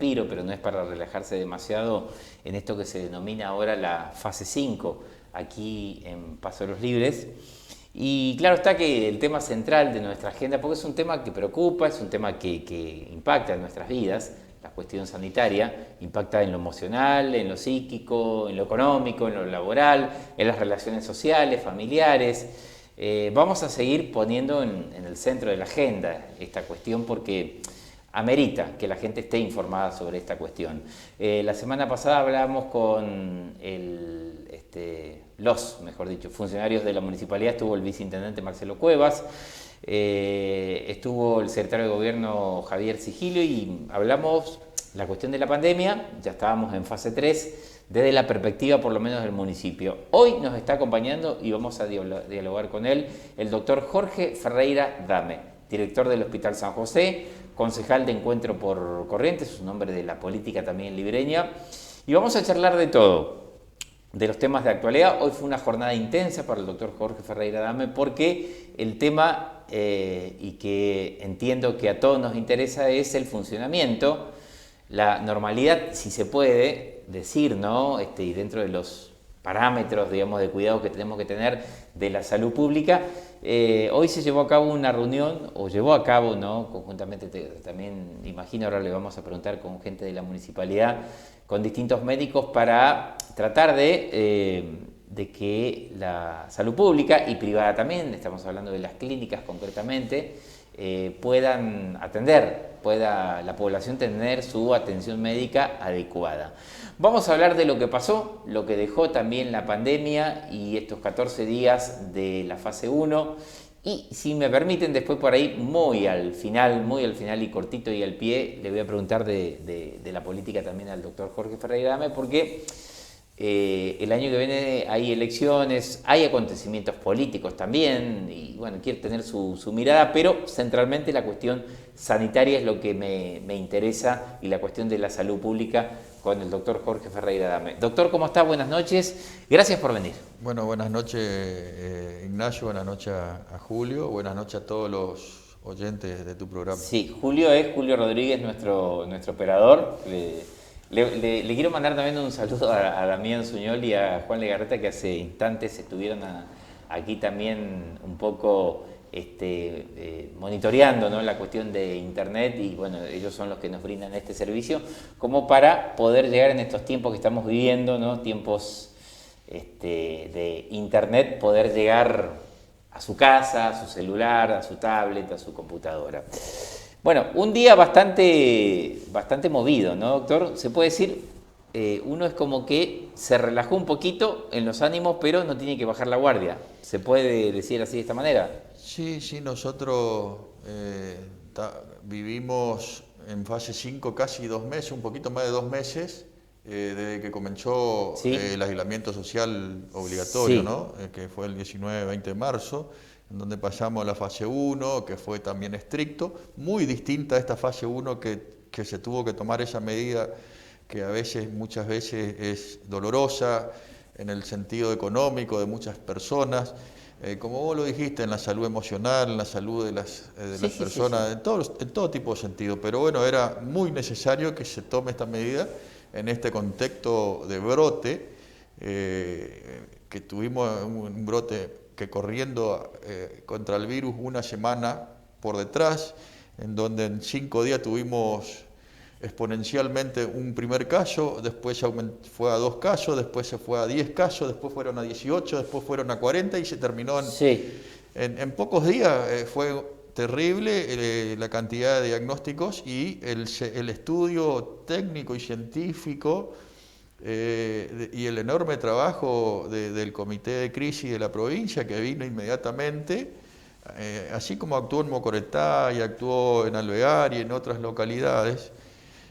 respiro, pero no es para relajarse demasiado en esto que se denomina ahora la fase 5, aquí en Paso de los Libres. Y claro está que el tema central de nuestra agenda, porque es un tema que preocupa, es un tema que impacta en nuestras vidas, la cuestión sanitaria, impacta en lo emocional, en lo psíquico, en lo económico, en lo laboral, en las relaciones sociales, familiares. Vamos a seguir poniendo en el centro de la agenda esta cuestión porque amerita que la gente esté informada sobre esta cuestión. La semana pasada hablamos con mejor dicho, funcionarios de la municipalidad, estuvo el viceintendente Marcelo Cuevas, estuvo el secretario de Gobierno Javier Sigilio y hablamos la cuestión de la pandemia, ya estábamos en fase 3, desde la perspectiva por lo menos del municipio. Hoy nos está acompañando y vamos a dialogar con él el doctor Jorge Ferreira Dame, director del Hospital San José, concejal de Encuentro por Corrientes, es un hombre de la política también libreña, y vamos a charlar de todo, de los temas de actualidad. Hoy fue una jornada intensa para el doctor Jorge Ferreira Dame porque el tema, y que entiendo que a todos nos interesa, es el funcionamiento, la normalidad, si se puede decir, ¿no? Y dentro de los parámetros, digamos, de cuidado que tenemos que tener de la salud pública. Hoy se llevó a cabo una reunión, o llevó a cabo, ¿no? Conjuntamente, también imagino, ahora le vamos a preguntar con gente de la municipalidad, con distintos médicos para tratar de que la salud pública y privada también, estamos hablando de las clínicas concretamente, puedan atender, pueda la población tener su atención médica adecuada. Vamos a hablar de lo que pasó, lo que dejó también la pandemia y estos 14 días de la fase 1. Y si me permiten, después por ahí, muy al final y cortito y al pie, le voy a preguntar de la política también al doctor Jorge Ferreira Dame, porque el año que viene hay elecciones, hay acontecimientos políticos también, y bueno, quiere tener su mirada, pero centralmente la cuestión sanitaria es lo que me interesa, y la cuestión de la salud pública con el doctor Jorge Ferreira Dame. Doctor, ¿cómo está? Buenas noches, gracias por venir. Bueno, buenas noches Ignacio, buenas noches a Julio, buenas noches a todos los oyentes de tu programa. Sí, Julio Rodríguez, nuestro operador. Le quiero mandar también un saludo a Damián Zuñol y a Juan Legarreta, que hace instantes estuvieron aquí también un poco monitoreando, ¿no?, la cuestión de internet, y bueno, ellos son los que nos brindan este servicio como para poder llegar en estos tiempos que estamos viviendo, ¿no?, tiempos de internet, poder llegar a su casa, a su celular, a su tablet, a su computadora. Bueno, un día bastante movido, ¿no, doctor? Se puede decir, uno es como que se relajó un poquito en los ánimos, pero no tiene que bajar la guardia. ¿Se puede decir así de esta manera? Sí, nosotros vivimos en fase 5 casi 2 meses, un poquito más de 2 meses, desde que comenzó ¿Sí? El aislamiento social obligatorio, Sí. ¿no? Que fue el 19-20 de marzo, en donde pasamos a la fase 1, que fue también estricto, muy distinta a esta fase 1 que se tuvo que tomar esa medida que muchas veces es dolorosa en el sentido económico de muchas personas, como vos lo dijiste, en la salud emocional, en la salud de las personas, sí. En todo tipo de sentido. Pero bueno, era muy necesario que se tome esta medida en este contexto de brote, que tuvimos un brote que corriendo contra el virus una semana por detrás, en donde en 5 días tuvimos exponencialmente un primer caso, después fue a 2 casos, después se fue a 10 casos, después fueron a 18, después fueron a 40 y se terminó en pocos días. Fue terrible la cantidad de diagnósticos y el estudio técnico y científico y el enorme trabajo del Comité de Crisis de la provincia, que vino inmediatamente, así como actuó en Mocoretá y actuó en Alvear y en otras localidades,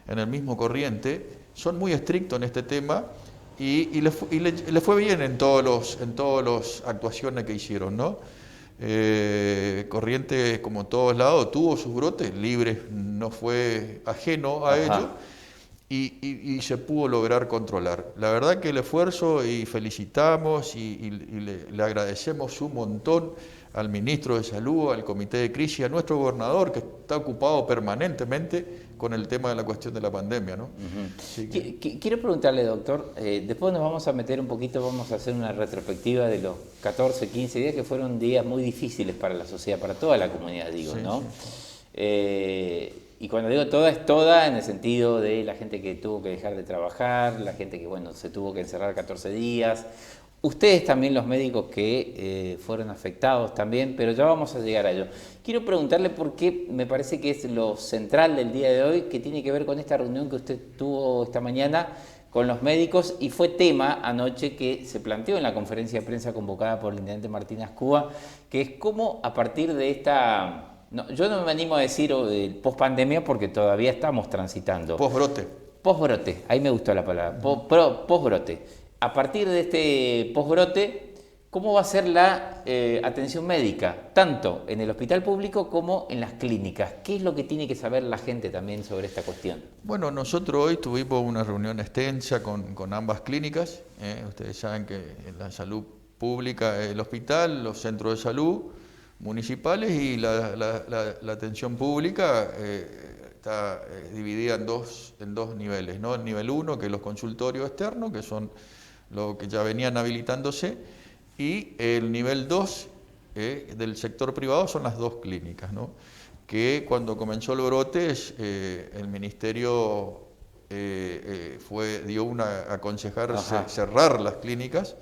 en el mismo Corriente, son muy estrictos en este tema y le fue bien en todas las actuaciones que hicieron, ¿no? Corrientes, como todos lados, tuvo sus brotes libres, no fue ajeno a ello. y se pudo lograr controlar. La verdad que el esfuerzo, y felicitamos le agradecemos un montón al ministro de Salud, al Comité de Crisis, a nuestro gobernador, que está ocupado permanentemente con el tema de la cuestión de la pandemia, ¿no? Quiero preguntarle, doctor, después nos vamos a meter un poquito, vamos a hacer una retrospectiva de los 14, 15 días que fueron días muy difíciles para la sociedad, para toda la comunidad, digo, ¿no? Y cuando digo toda, es toda en el sentido de la gente que tuvo que dejar de trabajar, la gente que, bueno, se tuvo que encerrar 14 días, ustedes también, los médicos que fueron afectados también, pero ya vamos a llegar a ello. Quiero preguntarle por qué me parece que es lo central del día de hoy, que tiene que ver con esta reunión que usted tuvo esta mañana con los médicos, y fue tema anoche que se planteó en la conferencia de prensa convocada por el intendente Martín Azcúa, que es cómo a partir de esta... No, yo no me animo a decir post-pandemia porque todavía estamos transitando. Post-brote. Post-brote, ahí me gustó la palabra, post-brote. A partir de este post-brote, ¿cómo va a ser la atención médica, tanto en el hospital público como en las clínicas? ¿Qué es lo que tiene que saber la gente también sobre esta cuestión? Bueno, nosotros hoy tuvimos una reunión extensa con ambas clínicas. Ustedes saben que en la salud pública, el hospital, los centros de salud municipales y la atención pública está dividida en dos niveles, ¿no? El nivel 1, que es los consultorios externos, que son lo que ya venían habilitándose, y el nivel 2 del sector privado son las 2 clínicas, ¿no? Que cuando comenzó el brote el ministerio dio a aconsejar cerrar las clínicas.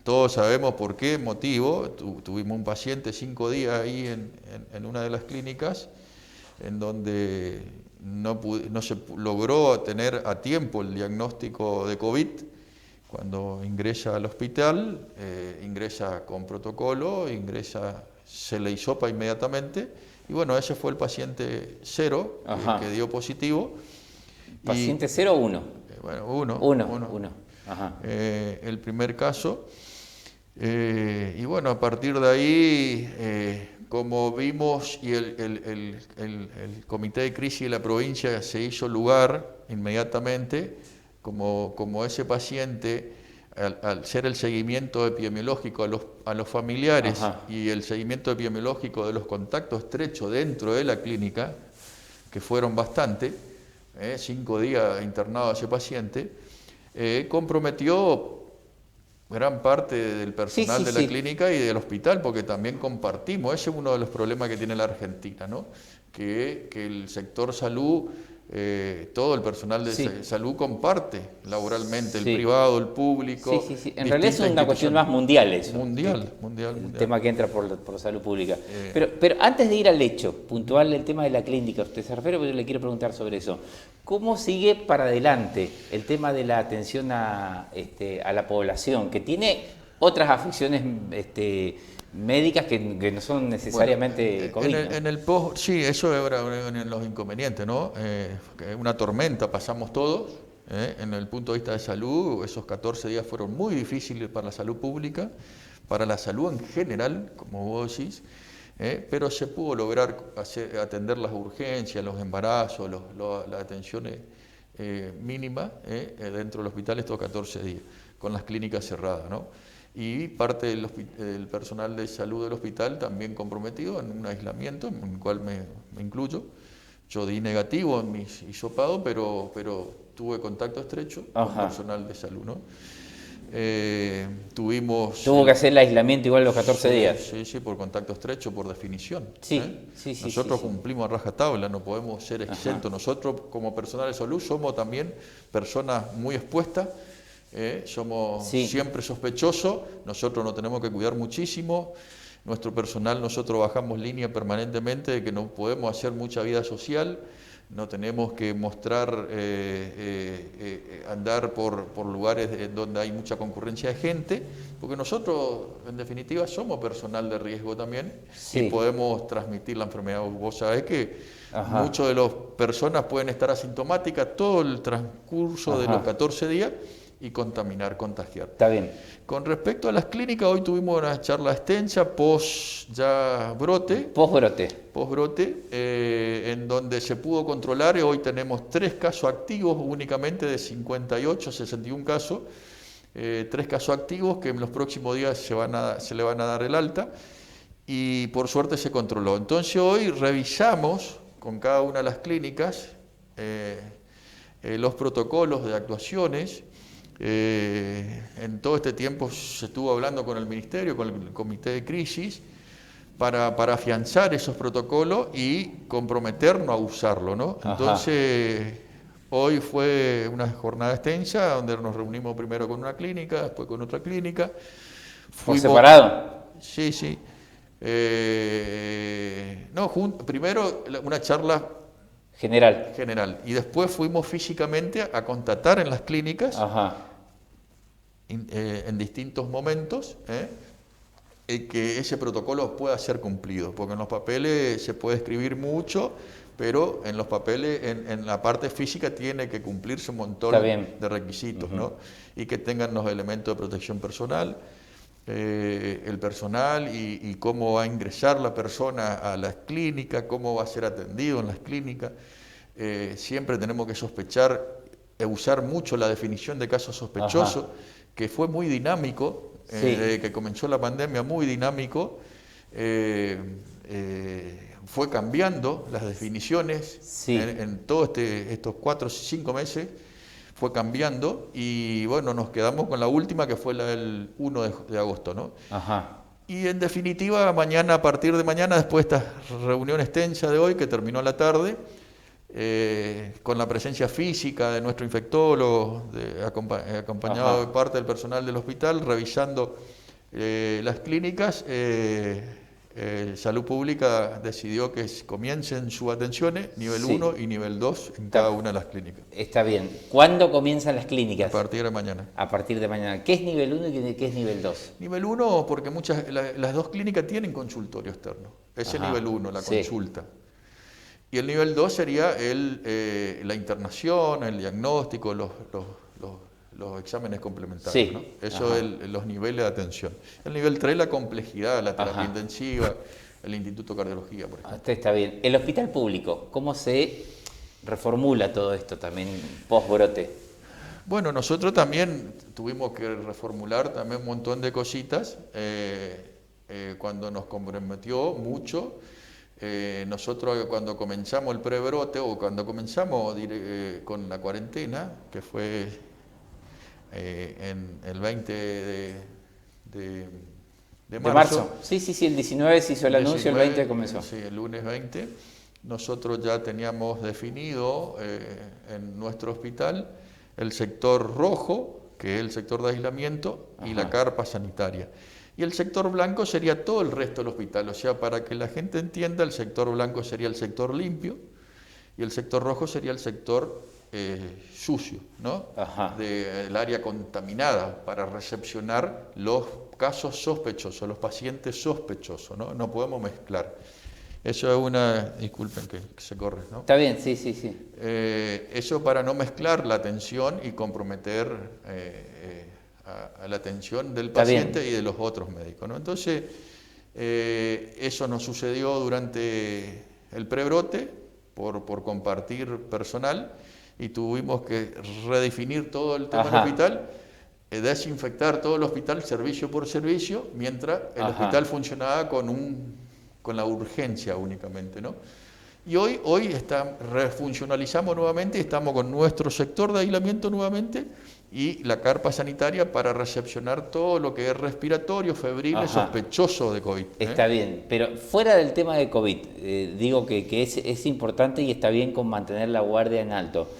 Todos sabemos por qué motivo. Tuvimos un paciente 5 días ahí en una de las clínicas, en donde no se logró tener a tiempo el diagnóstico de COVID. Cuando ingresa al hospital, ingresa con protocolo, se le hisopa inmediatamente, y bueno, ese fue el paciente 0 que dio positivo. ¿Paciente 0 o 1? Bueno, 1. El primer caso. Y bueno, a partir de ahí, como vimos, y el Comité de Crisis de la provincia se hizo lugar inmediatamente, como ese paciente, al ser el seguimiento epidemiológico a los familiares y el seguimiento epidemiológico de los contactos estrechos dentro de la clínica, que fueron bastante, 5 días internado ese paciente, comprometió gran parte del personal de la clínica y del hospital, porque también compartimos, ese es uno de los problemas que tiene la Argentina, ¿no? Que el sector salud, todo el personal de salud comparte laboralmente, el privado, el público. En realidad es una cuestión más mundial eso. Mundial. El tema que entra por salud pública. Pero antes de ir al hecho puntual del tema de la clínica, usted se refiere, porque yo le quiero preguntar sobre eso. ¿Cómo sigue para adelante el tema de la atención a la población, que tiene otras afecciones médicas que no son necesariamente COVID? Sí, eso era uno de los inconvenientes, ¿no? Una tormenta pasamos todos. En el punto de vista de salud, esos 14 días fueron muy difíciles para la salud pública, para la salud en general, como vos decís, pero se pudo lograr atender las urgencias, los embarazos, las atenciones mínimas dentro del hospital estos 14 días, con las clínicas cerradas, ¿no? Y parte del personal de salud del hospital también comprometido en un aislamiento, en el cual me incluyo. Yo di negativo en mi hisopado, pero tuve contacto estrecho con personal de salud, ¿no? Tuvo que hacer el aislamiento igual los 14 días. Sí, por contacto estrecho, por definición. Nosotros cumplimos a rajatabla, no podemos ser exentos. Nosotros, como personal de salud, somos también personas muy expuestas. Somos siempre sospechosos, nosotros nos tenemos que cuidar muchísimo. Nuestro personal, nosotros bajamos línea permanentemente de que no podemos hacer mucha vida social, no tenemos que mostrar, andar por lugares donde hay mucha concurrencia de gente, porque nosotros, en definitiva, somos personal de riesgo también y podemos transmitir la enfermedad. Vos sabés que muchas de las personas pueden estar asintomáticas todo el transcurso de los 14 días, y contaminar, contagiar. Está bien. Con respecto a las clínicas, hoy tuvimos una charla extensa post ya brote, Post-brote. en donde se pudo controlar. Hoy tenemos 3 casos activos únicamente de 58, 61 casos, 3 casos activos que en los próximos días se le van a dar el alta y por suerte se controló. Entonces hoy revisamos con cada una de las clínicas los protocolos de actuaciones. En todo este tiempo se estuvo hablando con el Ministerio, con el Comité de Crisis, para afianzar esos protocolos y comprometernos a usarlo, ¿no? Entonces, hoy fue una jornada extensa donde nos reunimos primero con una clínica, después con otra clínica. ¿Por separado? Sí, sí. Primero una charla general. Y después fuimos físicamente a constatar en las clínicas, en distintos momentos, que ese protocolo pueda ser cumplido. Porque en los papeles se puede escribir mucho, pero en los papeles, en la parte física, tiene que cumplirse un montón de requisitos, ¿no? Y que tengan los elementos de protección personal, el personal y cómo va a ingresar la persona a las clínicas, cómo va a ser atendido en las clínicas. Siempre tenemos que sospechar, usar mucho la definición de casos sospechosos, que fue muy dinámico, desde que comenzó la pandemia, muy dinámico. Fue cambiando las definiciones en todos estos 4 o 5 meses. Fue cambiando y bueno, nos quedamos con la última que fue la del 1 de agosto, ¿no? Y en definitiva, mañana, a partir de mañana, después de esta reunión extensa de hoy, que terminó a la tarde, con la presencia física de nuestro infectólogo, acompañado de parte del personal del hospital, revisando las clínicas, Salud Pública decidió que comiencen sus atenciones, nivel 1 y nivel 2 en cada una de las clínicas. Está bien. ¿Cuándo comienzan las clínicas? A partir de mañana. A partir de mañana. ¿Qué es nivel 1 y qué es nivel 2? Nivel 1 porque las 2 clínicas tienen consultorio externo. Ese es nivel 1, la consulta. Y el nivel 2 sería la internación, el diagnóstico, los exámenes complementarios, ¿no? Eso es los niveles de atención. El nivel 3 la complejidad, la terapia intensiva, el Instituto de Cardiología, por ejemplo. Está bien. El hospital público, ¿cómo se reformula todo esto también post-brote? Bueno, nosotros también tuvimos que reformular también un montón de cositas cuando nos comprometió mucho. Nosotros cuando comenzamos el prebrote o cuando comenzamos con la cuarentena, que fue en el 20 de marzo. Sí, el 19 se hizo el anuncio, el 20 comenzó. Sí, el lunes 20. Nosotros ya teníamos definido en nuestro hospital el sector rojo, que es el sector de aislamiento, y la carpa sanitaria. Y el sector blanco sería todo el resto del hospital. O sea, para que la gente entienda, el sector blanco sería el sector limpio y el sector rojo sería el sector sucio, ¿no? Del área contaminada, para recepcionar los casos sospechosos, los pacientes sospechosos, ¿no? No podemos mezclar. Eso es disculpen que se corre, ¿no? Está bien, sí. Eso para no mezclar la atención y comprometer a la atención del paciente y de los otros médicos, ¿no? Entonces, eso nos sucedió durante el prebrote por compartir personal y tuvimos que redefinir todo el tema del hospital, desinfectar todo el hospital servicio por servicio, mientras el hospital funcionaba con la urgencia únicamente, ¿no? Y hoy refuncionalizamos nuevamente, estamos con nuestro sector de aislamiento nuevamente y la carpa sanitaria para recepcionar todo lo que es respiratorio, febril, sospechoso de COVID. Está bien, pero fuera del tema de COVID, digo que es importante y está bien con mantener la guardia en alto.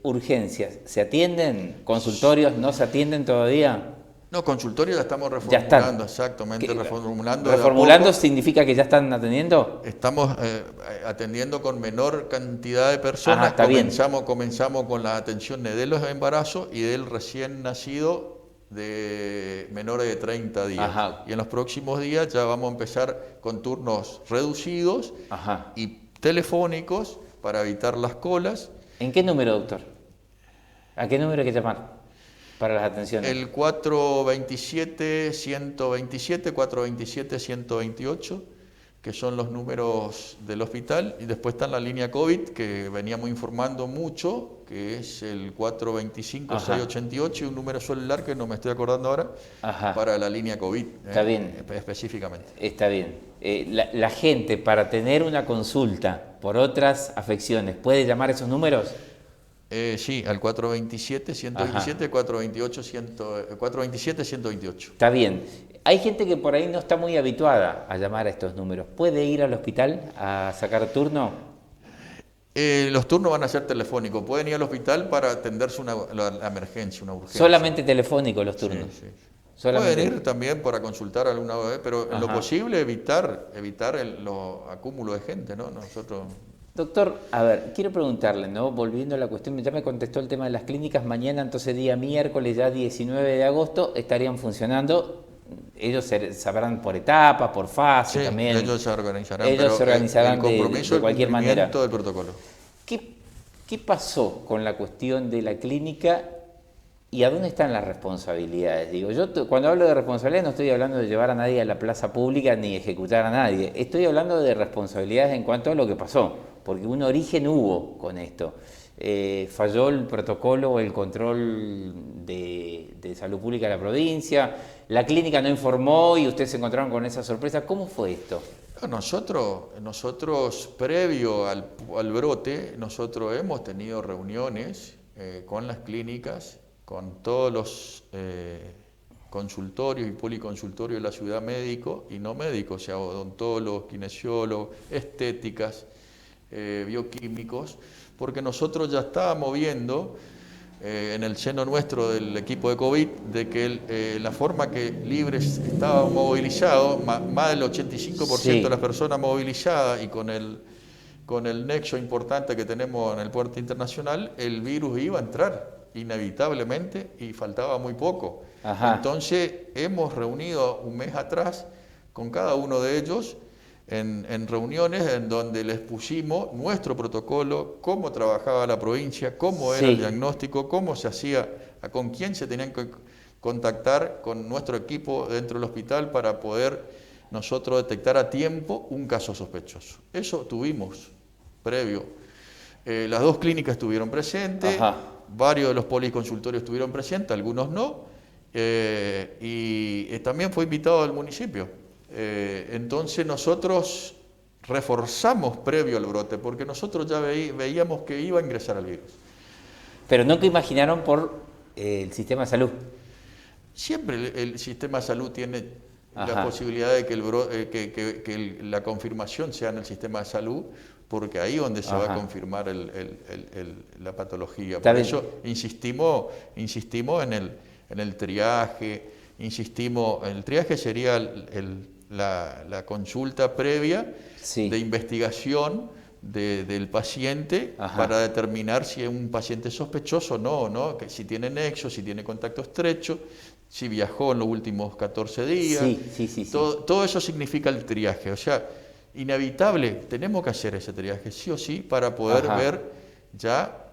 Urgencias, ¿se atienden? ¿Consultorios no se atienden todavía? No, consultorios ya estamos reformulando, exactamente, reformulando. ¿Reformulando significa que ya están atendiendo? Estamos atendiendo con menor cantidad de personas. Comenzamos con la atención de los embarazos y del recién nacido de menores de 30 días. Y en los próximos días ya vamos a empezar con turnos reducidos y telefónicos para evitar las colas. ¿En qué número, doctor? ¿A qué número hay que llamar para las atenciones? El 427-127, 427-128, que son los números del hospital, y después está la línea COVID, que veníamos informando mucho, que es el 425-688, y un número celular que no me estoy acordando ahora, para la línea COVID. Está bien. Específicamente. Está bien. La gente, para tener una consulta por otras afecciones, ¿puede llamar esos números? Sí, al 427-127, 427-128. Está bien. Hay gente que por ahí no está muy habituada a llamar a estos números. ¿Puede ir al hospital a sacar turno? Los turnos van a ser telefónicos. Pueden ir al hospital para atenderse la emergencia, una urgencia. Solamente telefónicos los turnos. Sí, sí. Solamente... Pueden ir también para consultar alguna vez, pero en lo posible evitar los acúmulos de gente, ¿no? Nosotros... Doctor, a ver, quiero preguntarle, ¿no? Volviendo a la cuestión, ya me contestó el tema de las clínicas. Mañana, entonces, día miércoles, ya 19 de agosto, estarían funcionando. Ellos sabrán por etapa, por fase, también. Ellos se organizarán, ellos se organizarán el compromiso, de cualquier manera. Del protocolo. ¿Qué pasó con la cuestión de la clínica y a dónde están las responsabilidades? Digo, yo cuando hablo de responsabilidades no estoy hablando de llevar a nadie a la plaza pública ni ejecutar a nadie. Estoy hablando de responsabilidades en cuanto a lo que pasó, porque un origen hubo con esto. Falló el protocolo o el control de salud pública de la provincia, la clínica no informó y ustedes se encontraron con esa sorpresa. ¿Cómo fue esto? Nosotros previo al brote, nosotros hemos tenido reuniones con las clínicas, con todos los consultorios y policonsultorios de la ciudad, médicos y no médicos, o sea, odontólogos, kinesiólogos, estéticas, bioquímicos, porque nosotros ya estábamos viendo en el seno nuestro del equipo de COVID de que la forma que Libres estaba movilizado, más del 85% de las personas movilizadas, y con el nexo importante que tenemos en el puerto internacional, el virus iba a entrar inevitablemente y faltaba muy poco. Entonces hemos reunido un mes atrás con cada uno de ellos en reuniones en donde les pusimos nuestro protocolo, cómo trabajaba la provincia, cómo era el diagnóstico, cómo se hacía, con quién se tenían que contactar con nuestro equipo dentro del hospital para poder nosotros detectar a tiempo un caso sospechoso. Eso tuvimos previo. Las dos clínicas estuvieron presentes, varios de los policonsultorios estuvieron presentes, algunos no, y también fue invitado al municipio. Entonces nosotros reforzamos previo al brote, porque nosotros ya veíamos que iba a ingresar el virus. Pero nunca imaginaron por el sistema de salud. Siempre el sistema de salud tiene la posibilidad de que la confirmación sea en el sistema de salud, porque ahí es donde se va a confirmar la patología. Por eso insistimos en el triaje. Insistimos, el triaje sería la consulta previa de investigación del paciente para determinar si es un paciente sospechoso o no, que si tiene nexo, si tiene contacto estrecho, si viajó en los últimos 14 días. Todo eso significa el triaje. O sea, inevitable, tenemos que hacer ese triaje sí o sí para poder ver ya,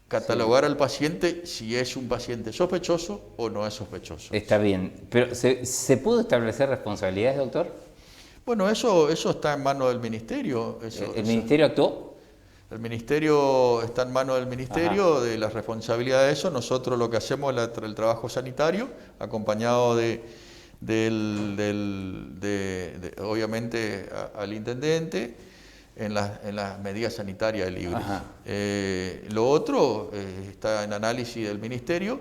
catalogar al paciente si es un paciente sospechoso o no es sospechoso. Está bien, pero ¿se pudo establecer responsabilidades, doctor? Bueno, eso está en manos del Ministerio. ¿El Ministerio actuó? El Ministerio está en manos del Ministerio, de la responsabilidad de eso. Nosotros lo que hacemos es el trabajo sanitario, acompañado obviamente al intendente, en las medidas sanitarias de Libres. Lo otro está en análisis del Ministerio.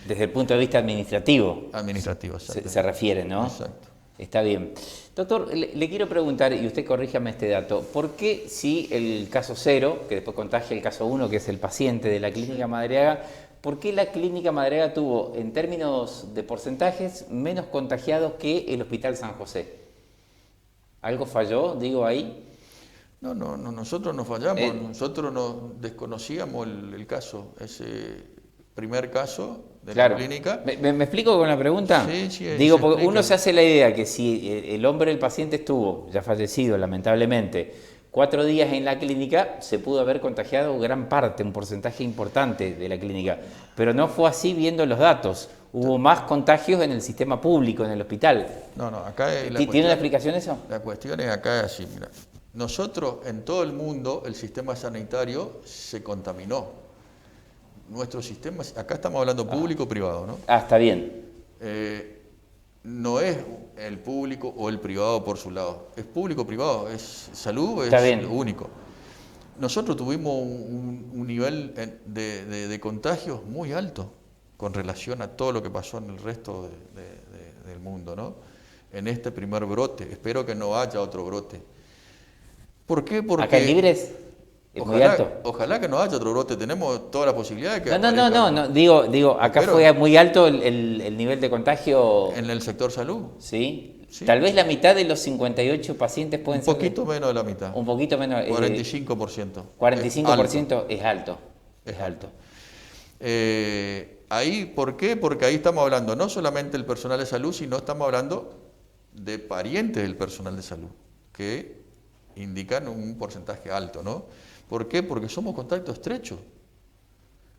Desde el punto de vista administrativo. Administrativo, se refiere, ¿no? Exacto. Está bien. Doctor, le quiero preguntar, y usted corríjame este dato, ¿por qué si el caso 0, que después contagia el caso 1, que es el paciente de la Clínica Madariaga, ¿por qué la Clínica Madariaga tuvo, en términos de porcentajes, menos contagiados que el Hospital San José? ¿Algo falló, digo, ahí? No, nosotros no fallamos, nosotros no desconocíamos el caso, ese primer caso de la clínica. ¿Me explico con la pregunta? Sí. Digo, porque uno se hace la idea que si el hombre del paciente estuvo ya fallecido, lamentablemente, 4 días en la clínica se pudo haber contagiado gran parte, un porcentaje importante de la clínica, pero no fue así viendo los datos. Hubo más contagios en el sistema público, en el hospital. No, acá ¿Tiene una explicación eso? La cuestión es acá así, mira. Nosotros, en todo el mundo, el sistema sanitario se contaminó. Nuestro sistema, acá estamos hablando público-privado, ¿no? Está bien. No es el público o el privado por su lado, es público-privado, es salud, Está es bien. lo único. Nosotros tuvimos un nivel de contagios muy alto con relación a todo lo que pasó en el resto del mundo, ¿no? En este primer brote, espero que no haya otro brote. ¿Por qué? Porque ¿Acá en Libres? Es muy alto. Ojalá que no haya otro brote, tenemos toda la posibilidad de que No, digo, acá fue muy alto el nivel de contagio. En el sector salud. ¿Sí? Sí. Tal vez la mitad de los 58 pacientes pueden ser... Un poquito menos de la mitad. Un poquito menos. 45%. 45% es alto. Es alto. Ahí, ¿por qué? Porque ahí estamos hablando no solamente del personal de salud, sino estamos hablando de parientes del personal de salud, que indican un porcentaje alto, ¿no? ¿Por qué? Porque somos contacto estrecho.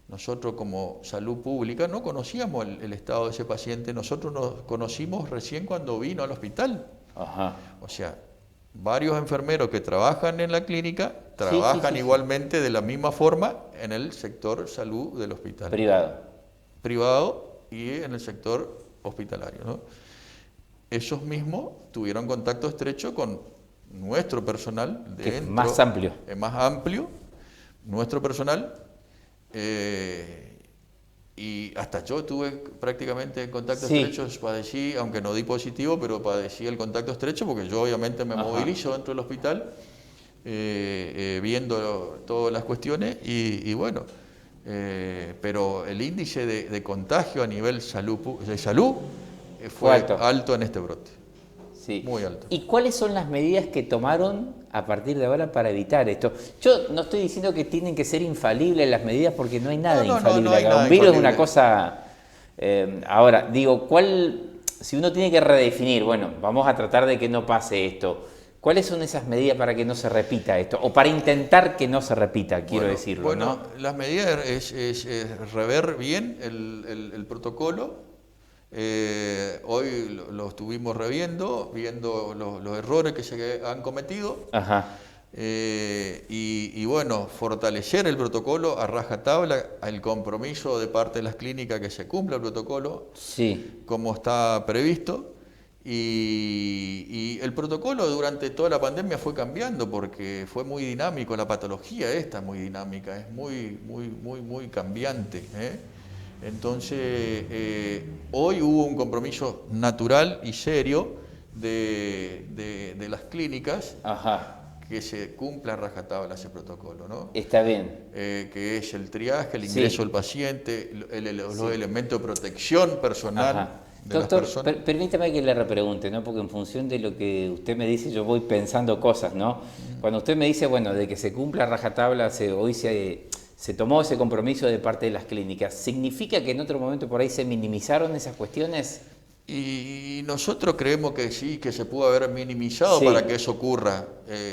Nosotros como salud pública no conocíamos el estado de ese paciente, nosotros nos conocimos recién cuando vino al hospital. Ajá. O sea, varios enfermeros que trabajan en la clínica trabajan igualmente de la misma forma en el sector salud del hospital. Privado y en el sector hospitalario, ¿no? Esos mismos tuvieron contacto estrecho con nuestro personal dentro, que es más amplio. Es más amplio, nuestro personal, y hasta yo tuve prácticamente contacto estrecho, padecí, aunque no di positivo, pero padecí el contacto estrecho porque yo obviamente me movilizo dentro del hospital, viendo todas las cuestiones y bueno, pero el índice de contagio a nivel de salud fue alto en este brote. Sí. Muy alto. ¿Y cuáles son las medidas que tomaron a partir de ahora para evitar esto? Yo no estoy diciendo que tienen que ser infalibles las medidas porque no hay nada infalible acá. Nada un virus infalible. Es una cosa... ahora, digo, si uno tiene que redefinir, bueno, vamos a tratar de que no pase esto, ¿cuáles son esas medidas para que no se repita esto? O para intentar que no se repita, quiero decirlo, bueno, ¿no? Las medidas es rever bien el protocolo. Hoy lo estuvimos reviendo, viendo los errores que se han cometido. Ajá. Y bueno, fortalecer el protocolo a rajatabla, el compromiso de parte de las clínicas que se cumpla el protocolo como está previsto. Y el protocolo durante toda la pandemia fue cambiando porque fue muy dinámico, la patología esta es muy dinámica, es muy cambiante, ¿eh? Entonces, hoy hubo un compromiso natural y serio de las clínicas que se cumpla a rajatabla ese protocolo, ¿no? Está bien. Que es el triaje, el ingreso del paciente, los elementos de protección personal. Doctor, permítame que le repregunte, ¿no? Porque en función de lo que usted me dice, yo voy pensando cosas, ¿no? Cuando usted me dice, bueno, de que se cumpla a rajatabla, hoy se tomó ese compromiso de parte de las clínicas, ¿significa que en otro momento por ahí se minimizaron esas cuestiones? Y nosotros creemos que sí, que se pudo haber minimizado para que eso ocurra.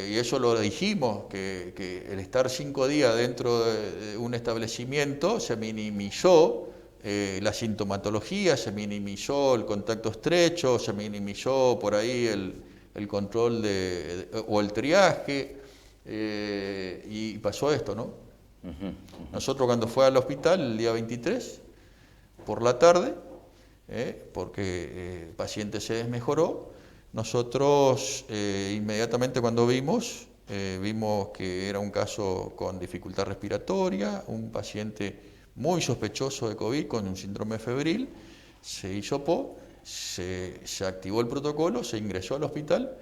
Y eso lo dijimos, que el estar 5 días dentro de un establecimiento se minimizó la sintomatología, se minimizó el contacto estrecho, se minimizó por ahí el control o el triaje, y pasó esto, ¿no? Nosotros cuando fue al hospital el día 23, por la tarde, porque el paciente se desmejoró, nosotros inmediatamente cuando vimos que era un caso con dificultad respiratoria, un paciente muy sospechoso de COVID con un síndrome febril, se hisopó, se activó el protocolo, se ingresó al hospital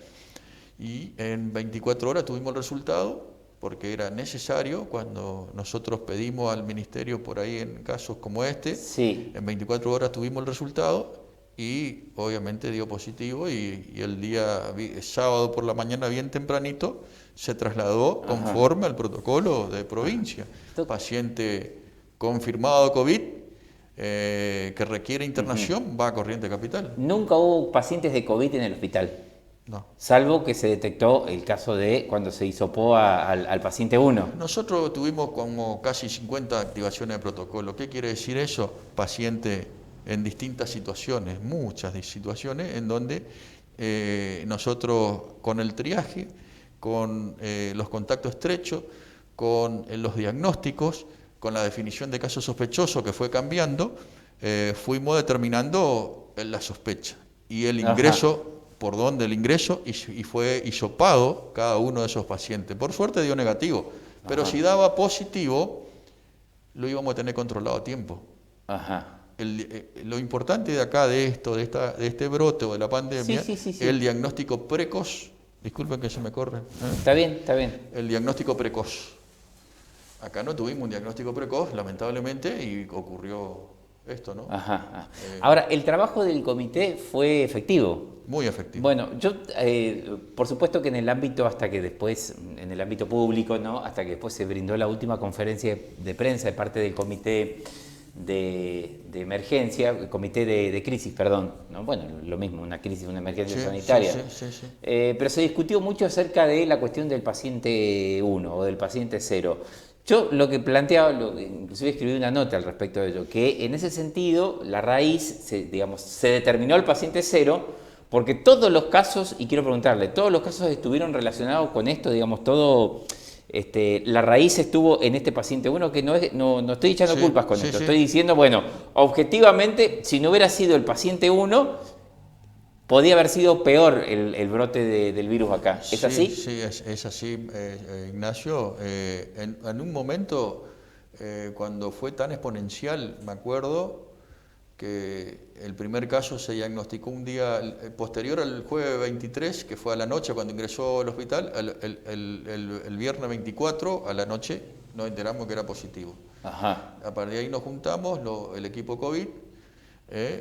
y en 24 horas tuvimos el resultado, porque era necesario cuando nosotros pedimos al ministerio por ahí en casos como este, en 24 horas tuvimos el resultado y obviamente dio positivo y el día sábado por la mañana bien tempranito se trasladó conforme al protocolo de provincia. Paciente confirmado COVID que requiere internación va a Corrientes Capital. ¿Nunca hubo pacientes de COVID en el hospital? no. Salvo que se detectó el caso de cuando se hisopó al paciente 1. Nosotros tuvimos como casi 50 activaciones de protocolo. ¿Qué quiere decir eso? Paciente en distintas situaciones, muchas situaciones, en donde nosotros con el triaje, con los contactos estrechos, con los diagnósticos, con la definición de caso sospechoso que fue cambiando, fuimos determinando la sospecha y el ingreso, por dónde el ingreso, y fue hisopado cada uno de esos pacientes. Por suerte dio negativo, pero si daba positivo, lo íbamos a tener controlado a tiempo. Lo importante de acá, de este brote o de la pandemia, es el diagnóstico precoz. Disculpen que se me corre. Está bien, está bien. El diagnóstico precoz. Acá no tuvimos un diagnóstico precoz, lamentablemente, y ocurrió esto, ¿no? Ahora, ¿el trabajo del comité fue efectivo? Muy efectivo. Bueno, yo, por supuesto que en el ámbito, hasta que después, en el ámbito público, ¿no? Hasta que después se brindó la última conferencia de prensa de parte del comité de emergencia, el comité de crisis, perdón, ¿no? Bueno, lo mismo, una crisis, una emergencia sanitaria. Sí. Pero se discutió mucho acerca de la cuestión del paciente 1 o del paciente 0. Yo lo que planteaba, inclusive escribí una nota al respecto de ello, que en ese sentido la raíz, se determinó el paciente 0 porque todos los casos, y quiero preguntarle, todos los casos estuvieron relacionados con esto, digamos, todo, la raíz estuvo en este paciente 1, que no estoy echando culpas con esto, estoy diciendo, bueno, objetivamente, si no hubiera sido el paciente 1, podía haber sido peor el brote del virus acá. ¿Es así? Sí, es así, Ignacio. En un momento, cuando fue tan exponencial, me acuerdo que el primer caso se diagnosticó un día posterior al jueves 23, que fue a la noche cuando ingresó al hospital, el viernes 24 a la noche nos enteramos que era positivo. A partir de ahí nos juntamos, el equipo COVID,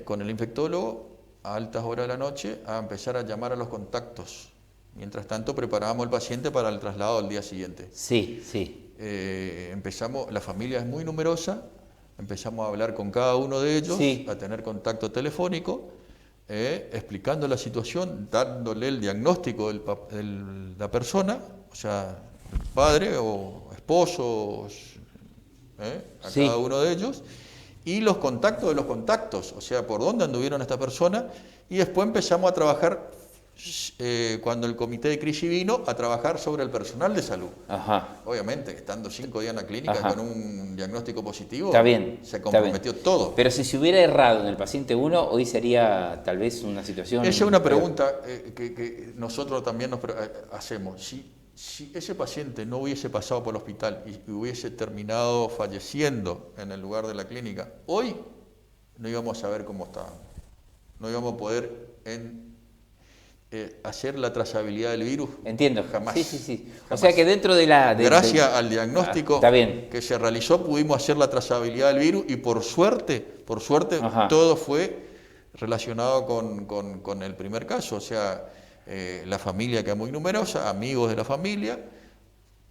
con el infectólogo, a altas horas de la noche, a empezar a llamar a los contactos. Mientras tanto, preparábamos al paciente para el traslado al día siguiente. Sí. Empezamos, la familia es muy numerosa, empezamos a hablar con cada uno de ellos, a tener contacto telefónico, explicando la situación, dándole el diagnóstico de la persona, o sea, padre o esposos, a cada uno de ellos, y los contactos de los contactos, o sea, por dónde anduvieron esta persona, y después empezamos a trabajar, cuando el comité de crisis vino, a trabajar sobre el personal de salud. Obviamente, estando 5 días en la clínica con un diagnóstico positivo, se comprometió todo. Pero si se hubiera errado en el paciente 1, hoy sería tal vez una situación... Esa es una pregunta que nosotros también nos hacemos. Si ese paciente no hubiese pasado por el hospital y hubiese terminado falleciendo en el lugar de la clínica, hoy no íbamos a saber cómo estaba. No íbamos a poder hacer la trazabilidad del virus. Entiendo. Jamás. Sí. O sea que dentro de la... Gracias al diagnóstico que se realizó, pudimos hacer la trazabilidad del virus y por suerte, todo fue relacionado con el primer caso. O sea, la familia que es muy numerosa, amigos de la familia,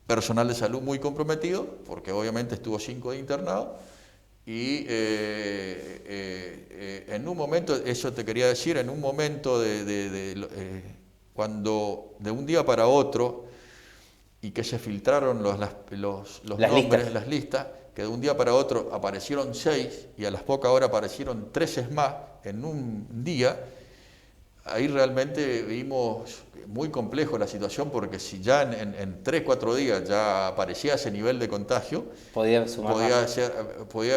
personal de salud muy comprometido, porque obviamente estuvo 5 días internado, y en un momento, eso te quería decir, en un momento cuando de un día para otro, y que se filtraron los nombres, las listas, que de un día para otro aparecieron 6 y a las pocas horas aparecieron 13 más en un día. Ahí realmente vimos muy complejo la situación, porque si ya en 3-4 días ya aparecía ese nivel de contagio, podía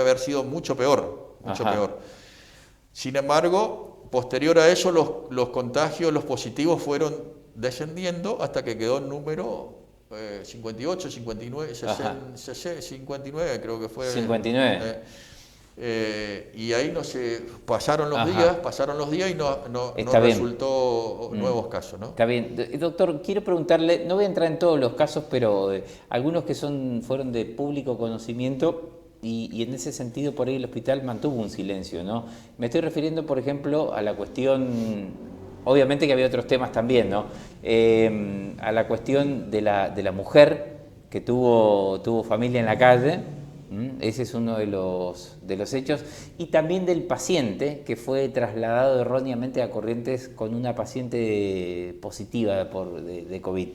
haber sido mucho peor. Sin embargo, posterior a eso, los contagios, los positivos fueron descendiendo hasta que quedó el número 58, 59, 59 creo que fue. 59. Y ahí pasaron los días y no resultó nuevos casos, ¿no? Está bien. Doctor, quiero preguntarle, no voy a entrar en todos los casos, pero algunos que fueron de público conocimiento y en ese sentido por ahí el hospital mantuvo un silencio, ¿no? Me estoy refiriendo, por ejemplo, a la cuestión, obviamente que había otros temas también, ¿no? A la cuestión de la mujer que tuvo familia en la calle, Ese es uno de los hechos. Y también del paciente que fue trasladado erróneamente a Corrientes con una paciente positiva de COVID.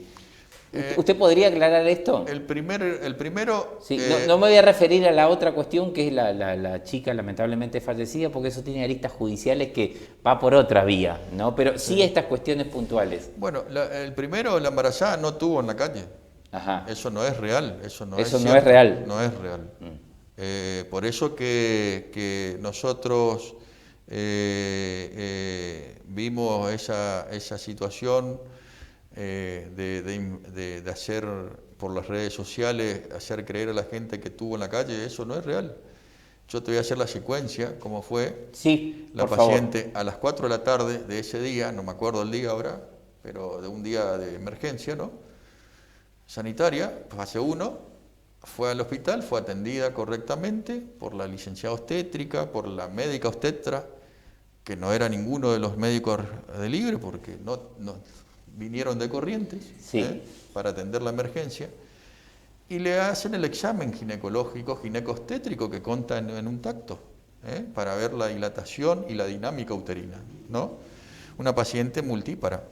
¿Usted podría aclarar esto? El primero... Sí, no me voy a referir a la otra cuestión, que es la chica lamentablemente fallecida, porque eso tiene aristas judiciales que va por otra vía, ¿no? Pero sí estas cuestiones puntuales. Bueno, el primero, la embarazada no tuvo en la calle. Ajá. Eso no es real, eso no Eso es no cierto, es real. no es real. Por eso que nosotros vimos esa situación de hacer por las redes sociales, hacer creer a la gente que tuvo en la calle, eso no es real. Yo te voy a hacer la secuencia, cómo fue. Sí, la por paciente favor. a las 4 de la tarde de ese día, no me acuerdo el día ahora, pero de un día de emergencia, ¿no? Sanitaria, fase 1, fue al hospital, fue atendida correctamente por la licenciada obstétrica, por la médica obstetra, que no era ninguno de los médicos de Libre, porque no vinieron de Corrientes, Sí. para atender la emergencia, y le hacen el examen ginecológico, gineco-obstétrico, que consta en un tacto, para ver la dilatación y la dinámica uterina, ¿no? Una paciente multípara.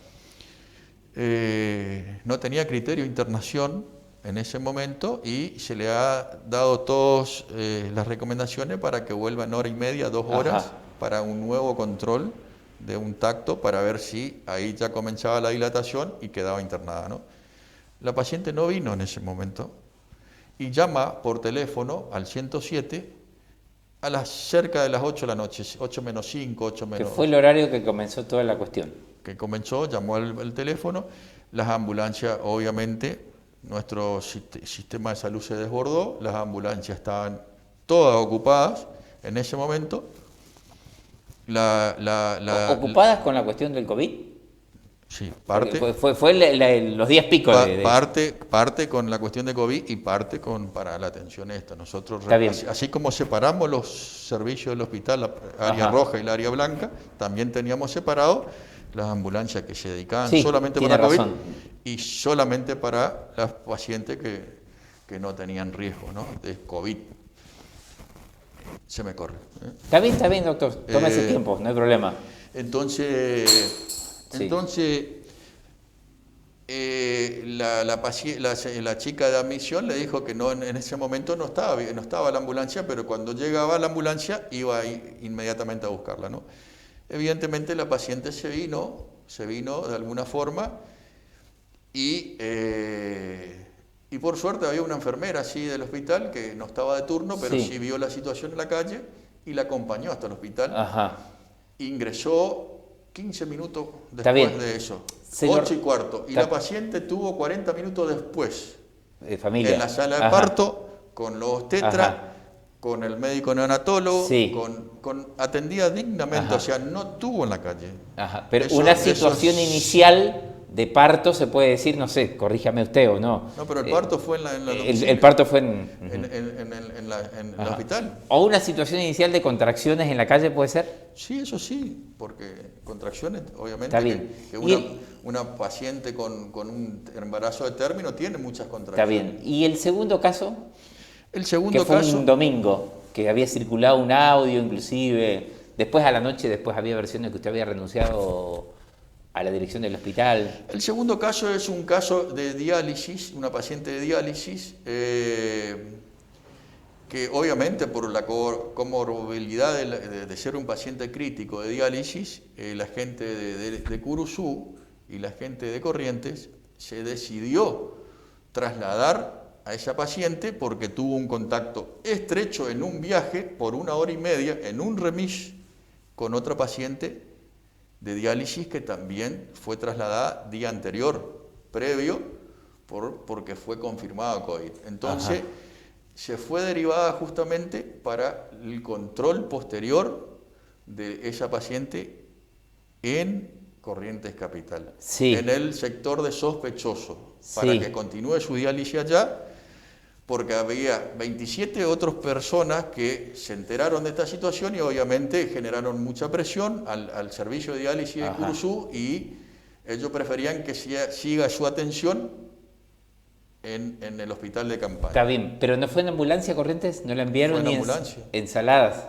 No tenía criterio de internación en ese momento y se le ha dado todas las recomendaciones para que vuelva en hora y media, 2 horas, para un nuevo control de un tacto para ver si ahí ya comenzaba la dilatación y quedaba internada, ¿no? La paciente no vino en ese momento y llama por teléfono al 107 cerca de las 8 de la noche, 8 menos 5, 8 menos... Que fue el horario que comenzó toda la cuestión. Que comenzó, llamó el teléfono, las ambulancias, obviamente, nuestro sistema de salud se desbordó, las ambulancias estaban todas ocupadas en ese momento. ¿Ocupadas con la cuestión del COVID? Sí, parte. Fue los días picos parte con la cuestión de COVID y parte para la atención esta. Nosotros, así como separamos los servicios del hospital, la área roja y la área blanca, también teníamos separado las ambulancias que se dedicaban solamente para COVID y solamente para las pacientes que no tenían riesgo, ¿no?, de COVID. Se me corre. Está bien, doctor. Tómese tiempo, no hay problema. Entonces, la chica de admisión le dijo que no, en ese momento no estaba la ambulancia, pero cuando llegaba la ambulancia iba ahí inmediatamente a buscarla, ¿no? Evidentemente la paciente se vino de alguna forma y por suerte había una enfermera así del hospital que no estaba de turno, pero sí vio la situación en la calle y la acompañó hasta el hospital. Ingresó 15 minutos después de eso, 8:15, y la paciente tuvo 40 minutos después en la sala de parto con los obstetras, con el médico neonatólogo, atendida dignamente, o sea, no tuvo en la calle. Pero una situación inicial de parto se puede decir, no sé, corríjame usted o no. No, pero el parto fue en la el parto fue en el hospital. ¿O una situación inicial de contracciones en la calle puede ser? Sí, eso sí, porque contracciones, obviamente, que una paciente con un embarazo de término tiene muchas contracciones. Está bien. ¿Y el segundo caso? El segundo que fue caso, un domingo, que había circulado un audio inclusive, después a la noche, después había versiones que usted había renunciado a la dirección del hospital. El segundo caso es un caso de diálisis, una paciente de diálisis, que obviamente por la comorbilidad de ser un paciente crítico de diálisis, la gente de Curuzú y la gente de Corrientes se decidió trasladar a esa paciente porque tuvo un contacto estrecho en un viaje por 1 hora y media en un remis con otra paciente de diálisis que también fue trasladada día anterior, previo, porque fue confirmado COVID. Entonces, se fue derivada justamente para el control posterior de esa paciente en Corrientes Capital, en el sector de sospechoso, para que continúe su diálisis allá, porque había 27 otras personas que se enteraron de esta situación y obviamente generaron mucha presión al servicio de diálisis de Curuzú y ellos preferían que siga su atención en el hospital de campaña. Está bien, pero ¿no fue en ambulancia Corrientes? ¿No la enviaron Fue en ni ambulancia. ensaladas?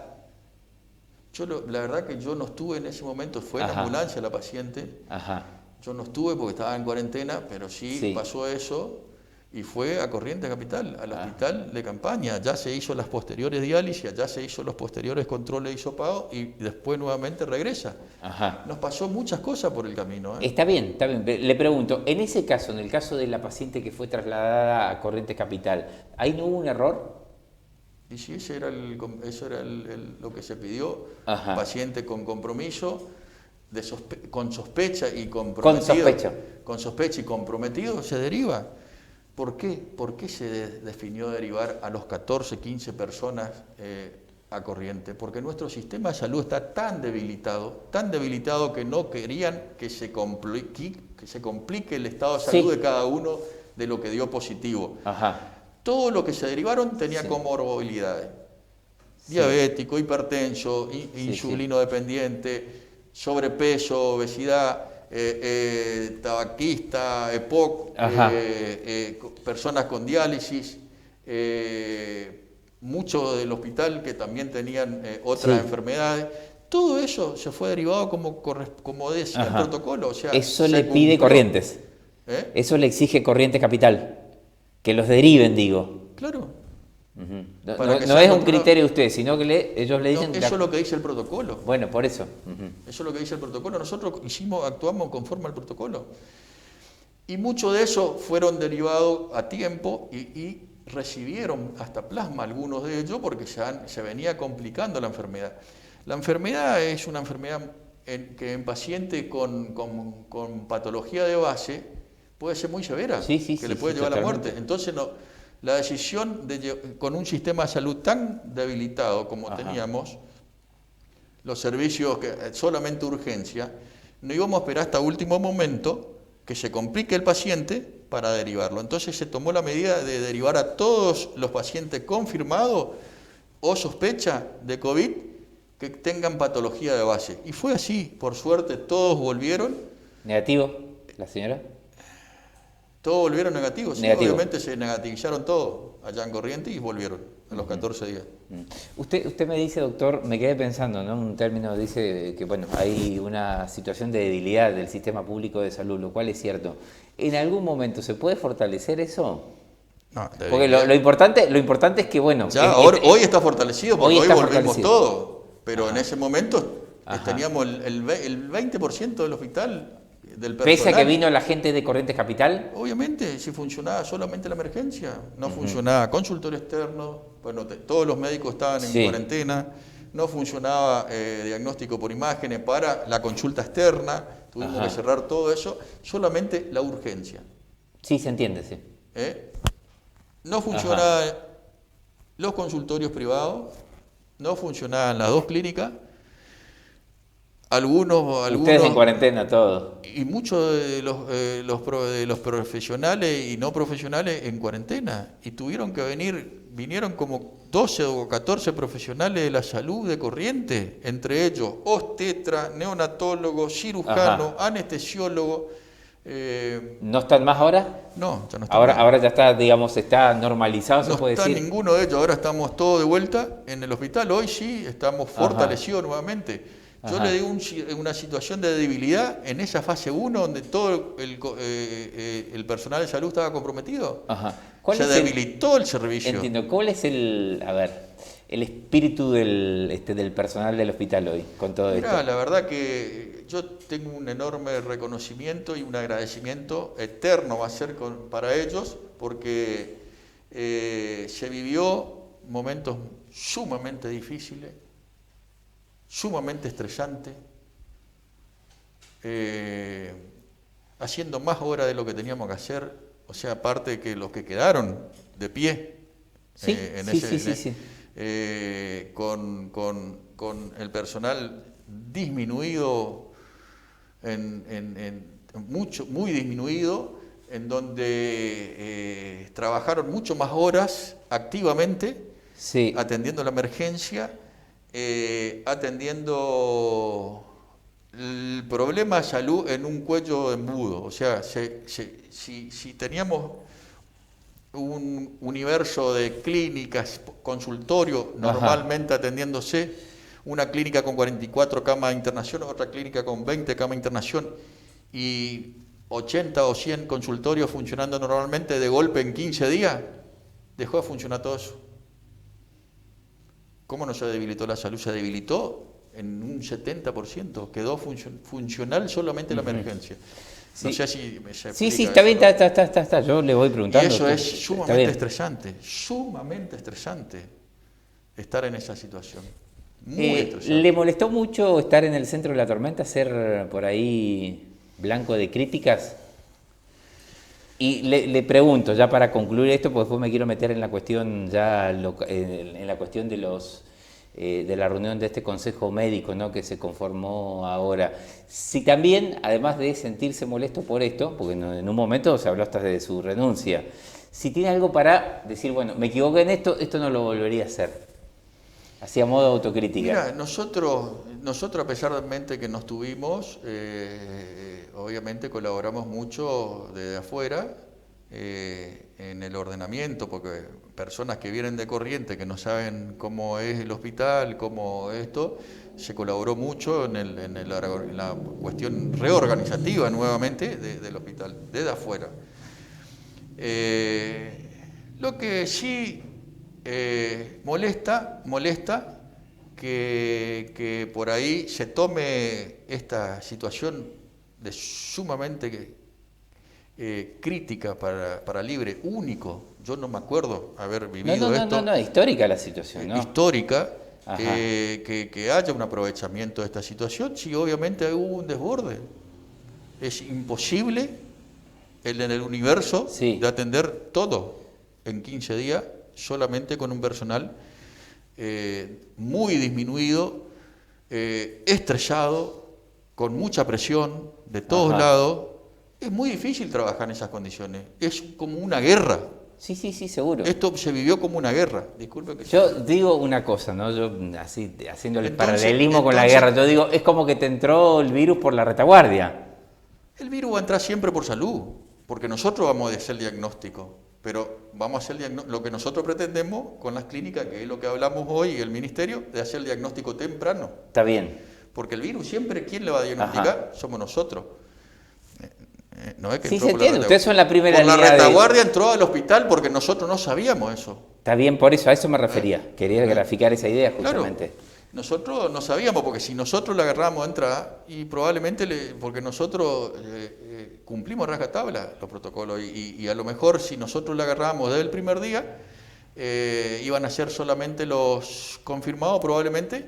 La verdad que yo no estuve en ese momento, fue en Ajá. ambulancia la paciente. Ajá. Yo no estuve porque estaba en cuarentena, pero sí pasó eso y fue a Corrientes Capital, al hospital de campaña. Ya se hizo las posteriores diálisis, ya se hizo los posteriores controles de hisopado y después nuevamente regresa. Ajá. Nos pasó muchas cosas por el camino. Está bien, está bien. Le pregunto, en ese caso, en el caso de la paciente que fue trasladada a Corrientes Capital, ¿ahí no hubo un error? Y sí, eso era lo que se pidió, Ajá. paciente con compromiso, con sospecha y comprometido. Con sospecha y comprometido se deriva. ¿Por qué? ¿Por qué se definió derivar a los 14, 15 personas a Corrientes? Porque nuestro sistema de salud está tan debilitado que no querían que se complique el estado de salud de cada uno de lo que dio positivo. Ajá. Todo lo que se derivaron tenía comorbilidades. Diabético, hipertenso, insulino dependiente, sobrepeso, obesidad, tabaquista, EPOC, personas con diálisis, muchos del hospital que también tenían otras enfermedades. Todo eso se fue derivado como decía el protocolo. O sea, eso le pide Corrientes. Eso le exige Corrientes Capital. Que los deriven, digo. Claro. No es un criterio de usted, sino que ellos le dicen... Eso es lo que dice el protocolo. Bueno, por eso. Eso es lo que dice el protocolo. Nosotros actuamos conforme al protocolo. Y mucho de eso fueron derivados a tiempo y recibieron hasta plasma algunos de ellos porque se venía complicando la enfermedad. La enfermedad es una enfermedad que en paciente con patología de base puede ser muy severa, que le puede llevar a la muerte. Entonces, la decisión con un sistema de salud tan debilitado como teníamos, los servicios solamente urgencia, no íbamos a esperar hasta último momento que se complique el paciente para derivarlo. Entonces se tomó la medida de derivar a todos los pacientes confirmados o sospecha de COVID que tengan patología de base. Y fue así, por suerte todos volvieron. ¿Negativo, la señora? Todos volvieron negativos, sí, obviamente se negativizaron todos allá en Corrientes y volvieron a los 14 días. Usted me dice, doctor, me quedé pensando, ¿no? Un término dice que bueno, hay una situación de debilidad del sistema público de salud, lo cual es cierto. ¿En algún momento se puede fortalecer eso? No, porque lo importante es que, bueno... Ya, hoy está fortalecido, porque hoy volvimos todo, pero en ese momento teníamos el 20% del hospital... ¿Pese a que vino la gente de Corrientes Capital? Obviamente, si funcionaba solamente la emergencia, no funcionaba consultorio externo, bueno, todos los médicos estaban en cuarentena, no funcionaba diagnóstico por imágenes para la consulta externa, tuvimos que cerrar todo eso, solamente la urgencia. Sí, se entiende, sí. No funcionaban los consultorios privados, no funcionaban las dos clínicas. Algunos ustedes en cuarentena todos. Y muchos de los profesionales y no profesionales en cuarentena. Y tuvieron que vinieron como 12 o 14 profesionales de la salud de Corrientes, entre ellos obstetra, neonatólogo, cirujano, anestesiólogo. ¿No están más ahora? No, ya no están más. Ahora ya está, digamos, está normalizado, se puede decir. No está ninguno de ellos, ahora estamos todos de vuelta en el hospital. Hoy sí, estamos fortalecidos nuevamente. Yo le digo una situación de debilidad en esa fase 1 donde todo el personal de salud estaba comprometido. Se debilitó el servicio. Entiendo. ¿Cuál es el espíritu del personal del hospital hoy con todo esto? La verdad que yo tengo un enorme reconocimiento y un agradecimiento eterno va a ser para ellos porque se vivió momentos sumamente difíciles, sumamente estresante, haciendo más horas de lo que teníamos que hacer, o sea, aparte que los que quedaron de pie, con el personal disminuido, muy disminuido, en donde trabajaron mucho más horas activamente, atendiendo la emergencia, atendiendo el problema de salud en un cuello de embudo. O sea, si teníamos un universo de clínicas, consultorio, normalmente atendiéndose, una clínica con 44 camas de internación, otra clínica con 20 camas de internación y 80 o 100 consultorios funcionando normalmente, de golpe en 15 días, dejó de funcionar todo eso. ¿Cómo no se debilitó la salud? Se debilitó en un 70%, quedó funcional solamente la emergencia. Sí. No sé si me se Sí, explica está eso, bien, ¿no? está, yo le voy preguntando. Y eso es sumamente estresante, estar en esa situación. Muy estresante. ¿Le molestó mucho estar en el centro de la tormenta, ser por ahí blanco de críticas? Y le pregunto, ya para concluir esto, porque después me quiero meter en la cuestión en la cuestión de de la reunión de este consejo médico, ¿no?, que se conformó ahora. Si también, además de sentirse molesto por esto, porque en un momento se habló hasta de su renuncia, si tiene algo para decir, bueno, me equivoqué en esto no lo volvería a hacer, así a modo de autocrítica. Mira, nosotros a pesar de que nos tuvimos, obviamente colaboramos mucho desde afuera en el ordenamiento, porque personas que vienen de Corrientes, que no saben cómo es el hospital, cómo esto, se colaboró mucho en la cuestión reorganizativa nuevamente del hospital, desde afuera. Lo que sí molesta que por ahí se tome esta situación de sumamente crítica para Libre, único. Yo no me acuerdo haber vivido esto. No, histórica la situación, ¿no? Histórica, que haya un aprovechamiento de esta situación, sí, obviamente hubo un desborde. Es imposible en el universo de atender todo en 15 días, solamente con un personal muy disminuido, estresado, con mucha presión de todos lados. Es muy difícil trabajar en esas condiciones, es como una guerra. Sí, seguro. Esto se vivió como una guerra. Disculpe que yo digo una cosa, ¿no? Yo así haciendo el paralelismo con la guerra, yo digo, es como que te entró el virus por la retaguardia. El virus va a entrar siempre por salud, porque nosotros vamos a hacer el diagnóstico, pero vamos a hacer lo que nosotros pretendemos con las clínicas, que es lo que hablamos hoy, y el ministerio, de hacer el diagnóstico temprano. Está bien. Porque el virus siempre, ¿quién le va a diagnosticar? Somos nosotros. No es que sí, se entiende, ustedes son la primera línea. Por la retaguardia entró al hospital porque nosotros no sabíamos eso. Está bien, por eso, a eso me refería. Quería graficar esa idea justamente. Claro, nosotros no sabíamos, porque si nosotros le agarramos a entrar, y probablemente, porque nosotros cumplimos rajatabla los protocolos, y a lo mejor si nosotros le agarramos desde el primer día, iban a ser solamente los confirmados, probablemente,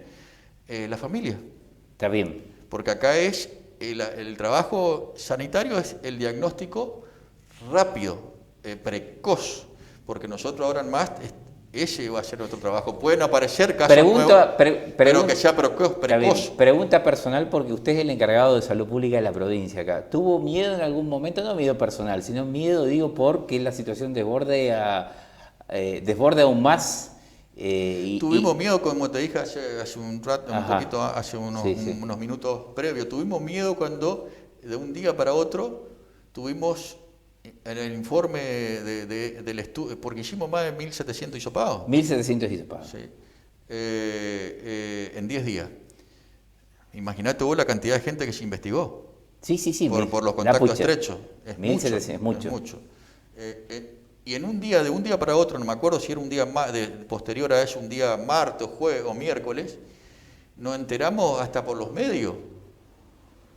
la familia. Está bien. Porque acá es... El trabajo sanitario es el diagnóstico rápido, precoz, porque nosotros ahora en más, ese va a ser nuestro trabajo. Pueden aparecer casos nuevos, pero que sea precoz. Pregunta personal, porque usted es el encargado de salud pública de la provincia acá. ¿Tuvo miedo en algún momento? No miedo personal, sino miedo, digo, porque la situación desborde aún más. Tuvimos miedo, como te dije hace un rato, hace unos minutos previos, tuvimos miedo cuando de un día para otro tuvimos en el informe del estudio, porque hicimos más de 1.700 hisopados. 1.700 hisopados. Sí. En 10 días. Imagínate vos la cantidad de gente que se investigó. Sí. Por los contactos estrechos. Es 1.700, es mucho. Y de un día para otro, no me acuerdo si era un día posterior a eso, un día martes, jueves o miércoles, nos enteramos hasta por los medios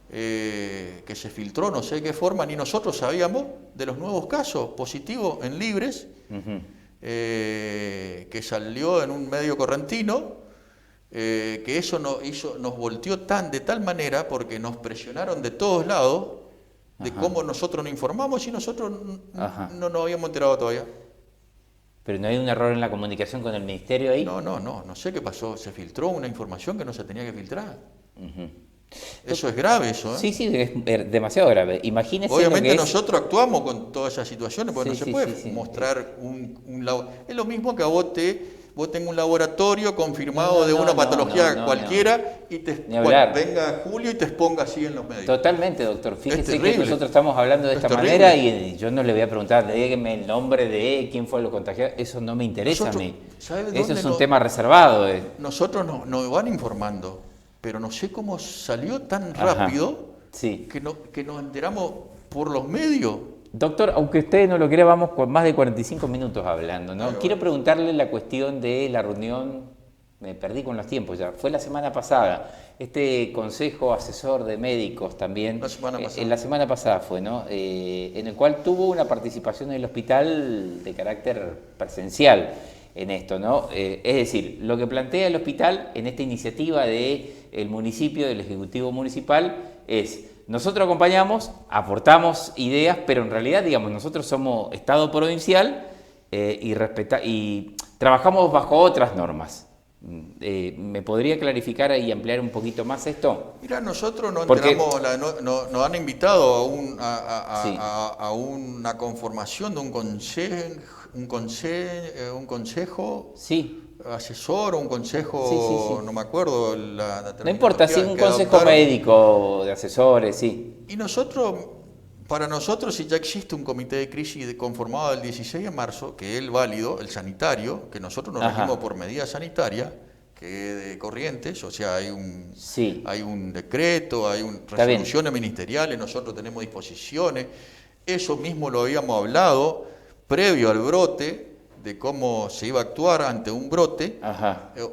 que se filtró, no sé de qué forma, ni nosotros sabíamos de los nuevos casos positivos en Libres, que salió en un medio correntino, que eso nos volteó de tal manera, porque nos presionaron de todos lados, de cómo nosotros nos informamos, y nosotros no nos habíamos enterado todavía. ¿Pero no hay un error en la comunicación con el ministerio ahí? No sé qué pasó. Se filtró una información que no se tenía que filtrar. Eso es grave, eso, ¿eh? Sí, es demasiado grave. Imagínese. Obviamente nosotros actuamos con todas esas situaciones, porque no se puede mostrar un lado. Es lo mismo que a vos vos tenés un laboratorio confirmado de una patología cualquiera y venga Julio y te exponga así en los medios. Totalmente, doctor. Fíjese que nosotros estamos hablando de esta manera y yo no le voy a preguntar, dígame el nombre de quién fue lo contagiado. Eso no me interesa a mí. Eso es un tema reservado. Nosotros nos van informando, pero no sé cómo salió tan rápido que nos enteramos por los medios. Doctor, aunque usted no lo crea, vamos con más de 45 minutos hablando, ¿no? Quiero preguntarle la cuestión de la reunión, me perdí con los tiempos ya, fue la semana pasada, este Consejo Asesor de Médicos también, la semana pasada fue, ¿no? En el cual tuvo una participación en el hospital de carácter presencial en esto, ¿no? Es decir, lo que plantea el hospital en esta iniciativa del municipio, del Ejecutivo Municipal, es: nosotros acompañamos, aportamos ideas, pero en realidad, digamos, nosotros somos Estado provincial y trabajamos bajo otras normas. ¿Me podría clarificar y ampliar un poquito más esto? Mira, nosotros nos han invitado a una conformación de un consejo asesor o un consejo, no me acuerdo la terminología. No importa, sí, un consejo médico de asesores, sí. Y para nosotros, si ya existe un comité de crisis conformado el 16 de marzo, que es el válido, el sanitario, que nosotros nos regimos por medida sanitaria, que es de Corrientes, o sea, hay un decreto, hay resoluciones ministeriales, nosotros tenemos disposiciones, eso mismo lo habíamos hablado previo al brote, de cómo se iba a actuar ante un brote.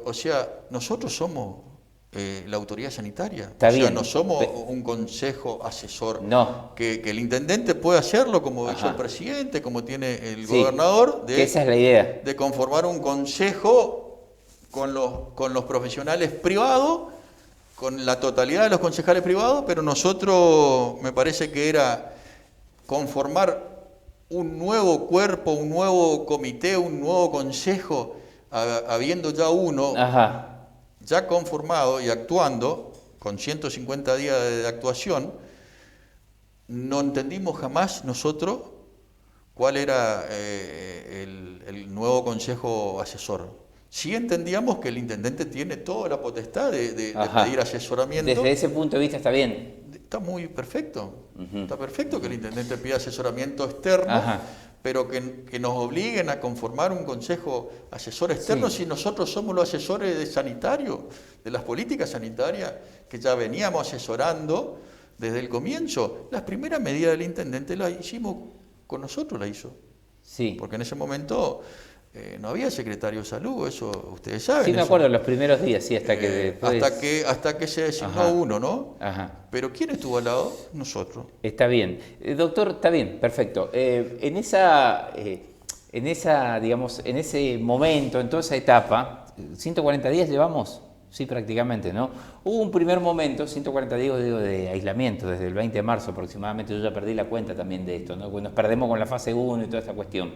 O sea, nosotros somos la autoridad sanitaria. No somos un consejo asesor. No. Que el intendente puede hacerlo como hizo el presidente, como tiene el gobernador. Esa es la idea. De conformar un consejo con los profesionales privados, con la totalidad de los concejales privados, pero nosotros me parece que era conformar un nuevo cuerpo, un nuevo comité, un nuevo consejo, habiendo ya uno ya conformado y actuando, con 150 días de actuación. No entendimos jamás nosotros cuál era el nuevo consejo asesor. Sí entendíamos que el intendente tiene toda la potestad de pedir asesoramiento. Desde ese punto de vista está bien. Está muy perfecto. Está perfecto que el intendente pida asesoramiento externo, pero que nos obliguen a conformar un consejo asesor externo si nosotros somos los asesores sanitarios, de las políticas sanitarias que ya veníamos asesorando desde el comienzo. Las primeras medidas del intendente las hicimos con nosotros, la hizo. Porque en ese momento no había secretario de salud, eso ustedes saben. Sí, me acuerdo, los primeros días, hasta que después... Hasta que se designó uno, ¿no? Pero ¿quién estuvo al lado? Nosotros. Está bien. Doctor, está bien, perfecto. En ese momento, en toda esa etapa, 140 días llevamos, sí, prácticamente, ¿no? Hubo un primer momento, 140 días digo, de aislamiento, desde el 20 de marzo aproximadamente, yo ya perdí la cuenta también de esto, ¿no? Cuando nos perdemos con la fase 1 y toda esta cuestión.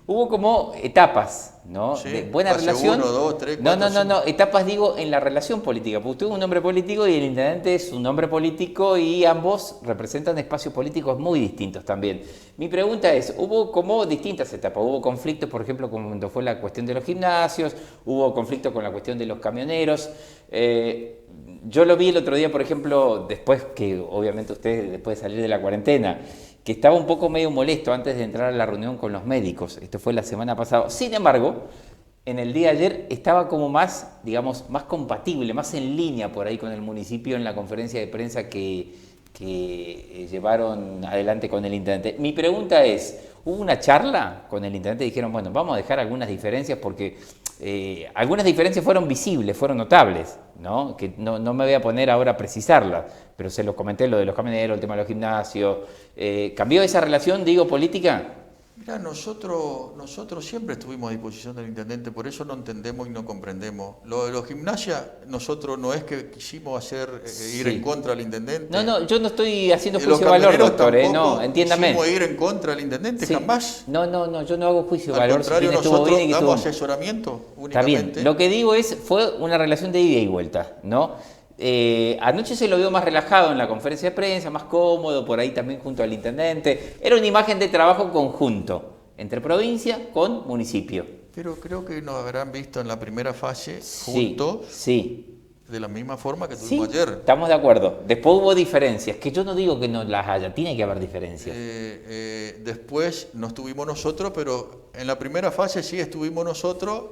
Hubo como etapas, ¿no? De buena relación. 1, 2, 3, 4, no, etapas digo en la relación política, porque usted es un hombre político y el intendente es un hombre político y ambos representan espacios políticos muy distintos también. Mi pregunta es, hubo como distintas etapas, hubo conflictos, por ejemplo, cuando fue la cuestión de los gimnasios, hubo conflictos con la cuestión de los camioneros. Yo lo vi el otro día, por ejemplo, después que obviamente usted, después de salir de la cuarentena, que estaba un poco medio molesto antes de entrar a la reunión con los médicos. Esto fue la semana pasada. Sin embargo, en el día de ayer estaba como más, digamos, más compatible, más en línea por ahí con el municipio en la conferencia de prensa que llevaron adelante con el intendente. Mi pregunta es, ¿hubo una charla con el intendente? Dijeron, bueno, vamos a dejar algunas diferencias porque algunas diferencias fueron visibles, fueron notables, ¿no? Que no me voy a poner ahora a precisarlas, pero se los comenté, lo de los camioneros, el tema de los gimnasios. ¿Cambió esa relación, digo, política? Mirá, nosotros siempre estuvimos a disposición del intendente, por eso no entendemos y no comprendemos. Lo de los gimnasios, nosotros no es que quisimos ir en contra del intendente. No, yo no estoy haciendo juicio de valor, doctor, no, entiéndame. ¿Quisimos ir en contra del intendente? Jamás. No, yo no hago juicio de valor. Al contrario, nosotros damos asesoramiento únicamente. Está bien, lo que digo fue una relación de ida y vuelta, ¿no? Anoche se lo vio más relajado en la conferencia de prensa, más cómodo, por ahí también junto al intendente. Era una imagen de trabajo conjunto entre provincia con municipio, Pero creo que nos habrán visto en la primera fase Sí, juntos, sí. de la misma forma que Sí, tuvimos ayer. estamos de acuerdo. Después hubo diferencias, que yo no digo que no las haya, tiene que haber diferencias. Después no estuvimos nosotros, pero en la primera fase sí estuvimos nosotros,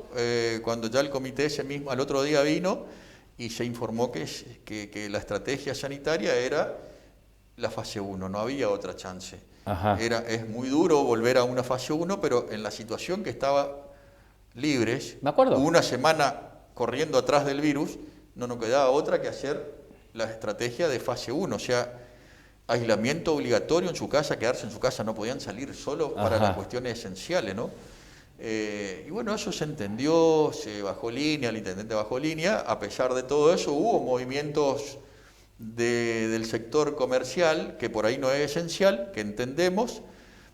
cuando ya el comité ese mismo, al otro día vino y se informó que la estrategia sanitaria era la fase 1, no había otra chance. Ajá. Es muy duro volver a una fase 1, pero en la situación que estaba libres, Me acuerdo. una semana corriendo atrás del virus, no nos quedaba otra que hacer la estrategia de fase 1, o sea, aislamiento obligatorio en su casa, quedarse en su casa, no podían salir solo para Ajá. las cuestiones esenciales, ¿no? Y bueno, eso se entendió, se bajó línea, el intendente bajó línea, a pesar de todo eso hubo movimientos del sector comercial, que por ahí no es esencial, que entendemos,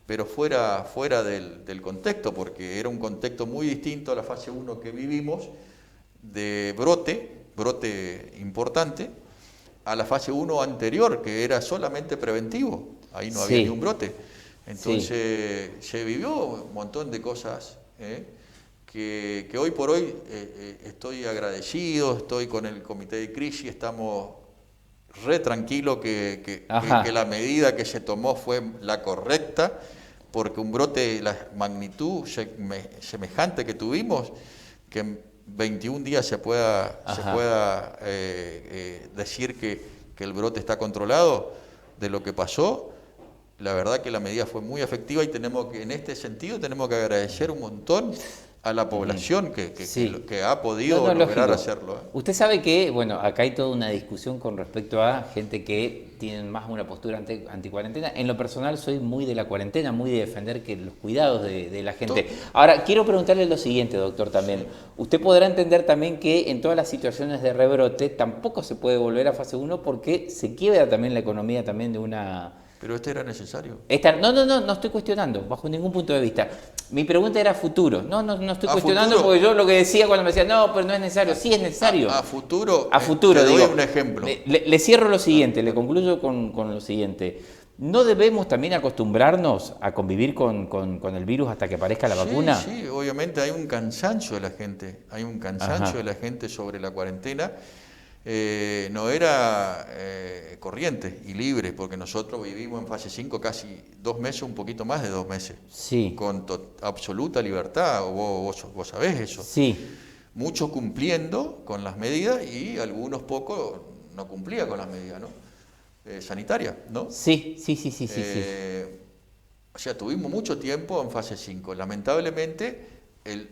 pero fuera del contexto, porque era un contexto muy distinto a la fase 1 que vivimos, de brote importante, a la fase 1 anterior, que era solamente preventivo, ahí no había Sí. ni un brote. Entonces se vivió un montón de cosas que hoy por hoy estoy agradecido, estoy con el comité de crisis, estamos re tranquilos que la medida que se tomó fue la correcta, porque un brote de la magnitud semejante que tuvimos, que en 21 días se pueda decir que el brote está controlado de lo que pasó, la verdad que la medida fue muy efectiva y en este sentido tenemos que agradecer un montón a la población que ha podido lograr hacerlo. Usted sabe que, bueno, acá hay toda una discusión con respecto a gente que tiene más una postura anti-cuarentena. En lo personal soy muy de la cuarentena, muy de defender que los cuidados de la gente. Ahora, quiero preguntarle lo siguiente, doctor, también. Usted podrá entender también que en todas las situaciones de rebrote tampoco se puede volver a fase 1 porque se quiebra también la economía también de una... Pero era necesario. No estoy cuestionando, bajo ningún punto de vista. Mi pregunta era futuro. No estoy cuestionando futuro, porque yo lo que decía cuando me decían, no, pero no es necesario. Sí es necesario. A futuro, te doy digo, un ejemplo. Le cierro lo siguiente, le concluyo con lo siguiente. ¿No debemos también acostumbrarnos a convivir con el virus hasta que aparezca la vacuna? Sí, obviamente hay un cansancio de la gente. Hay un cansancio Ajá. de la gente sobre la cuarentena. No era corriente y libre, porque nosotros vivimos en fase 5 casi 2 meses, un poquito más de 2 meses, Sí. con absoluta libertad, vos sabés eso. Sí. Muchos cumpliendo con las medidas y algunos pocos no cumplían con las medidas, ¿no? Sanitarias, ¿no? Sí. O sea, tuvimos mucho tiempo en fase 5. Lamentablemente,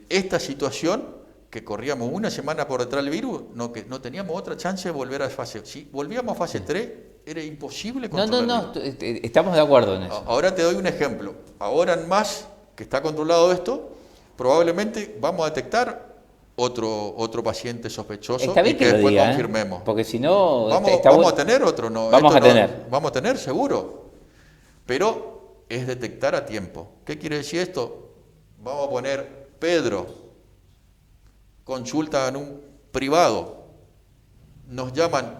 esta situación que corríamos una semana por detrás del virus, no teníamos otra chance de volver a fase. Si volvíamos a fase 3, era imposible controlar. Estamos de acuerdo en eso. Ahora te doy un ejemplo. Ahora en más que está controlado esto, probablemente vamos a detectar otro paciente sospechoso Está bien y que lo después diga, confirmemos. Porque si no... Vamos a tener otro, ¿no? Vamos a tener. Vamos a tener, seguro. Pero es detectar a tiempo. ¿Qué quiere decir esto? Vamos a poner Pedro, consulta en un privado, nos llaman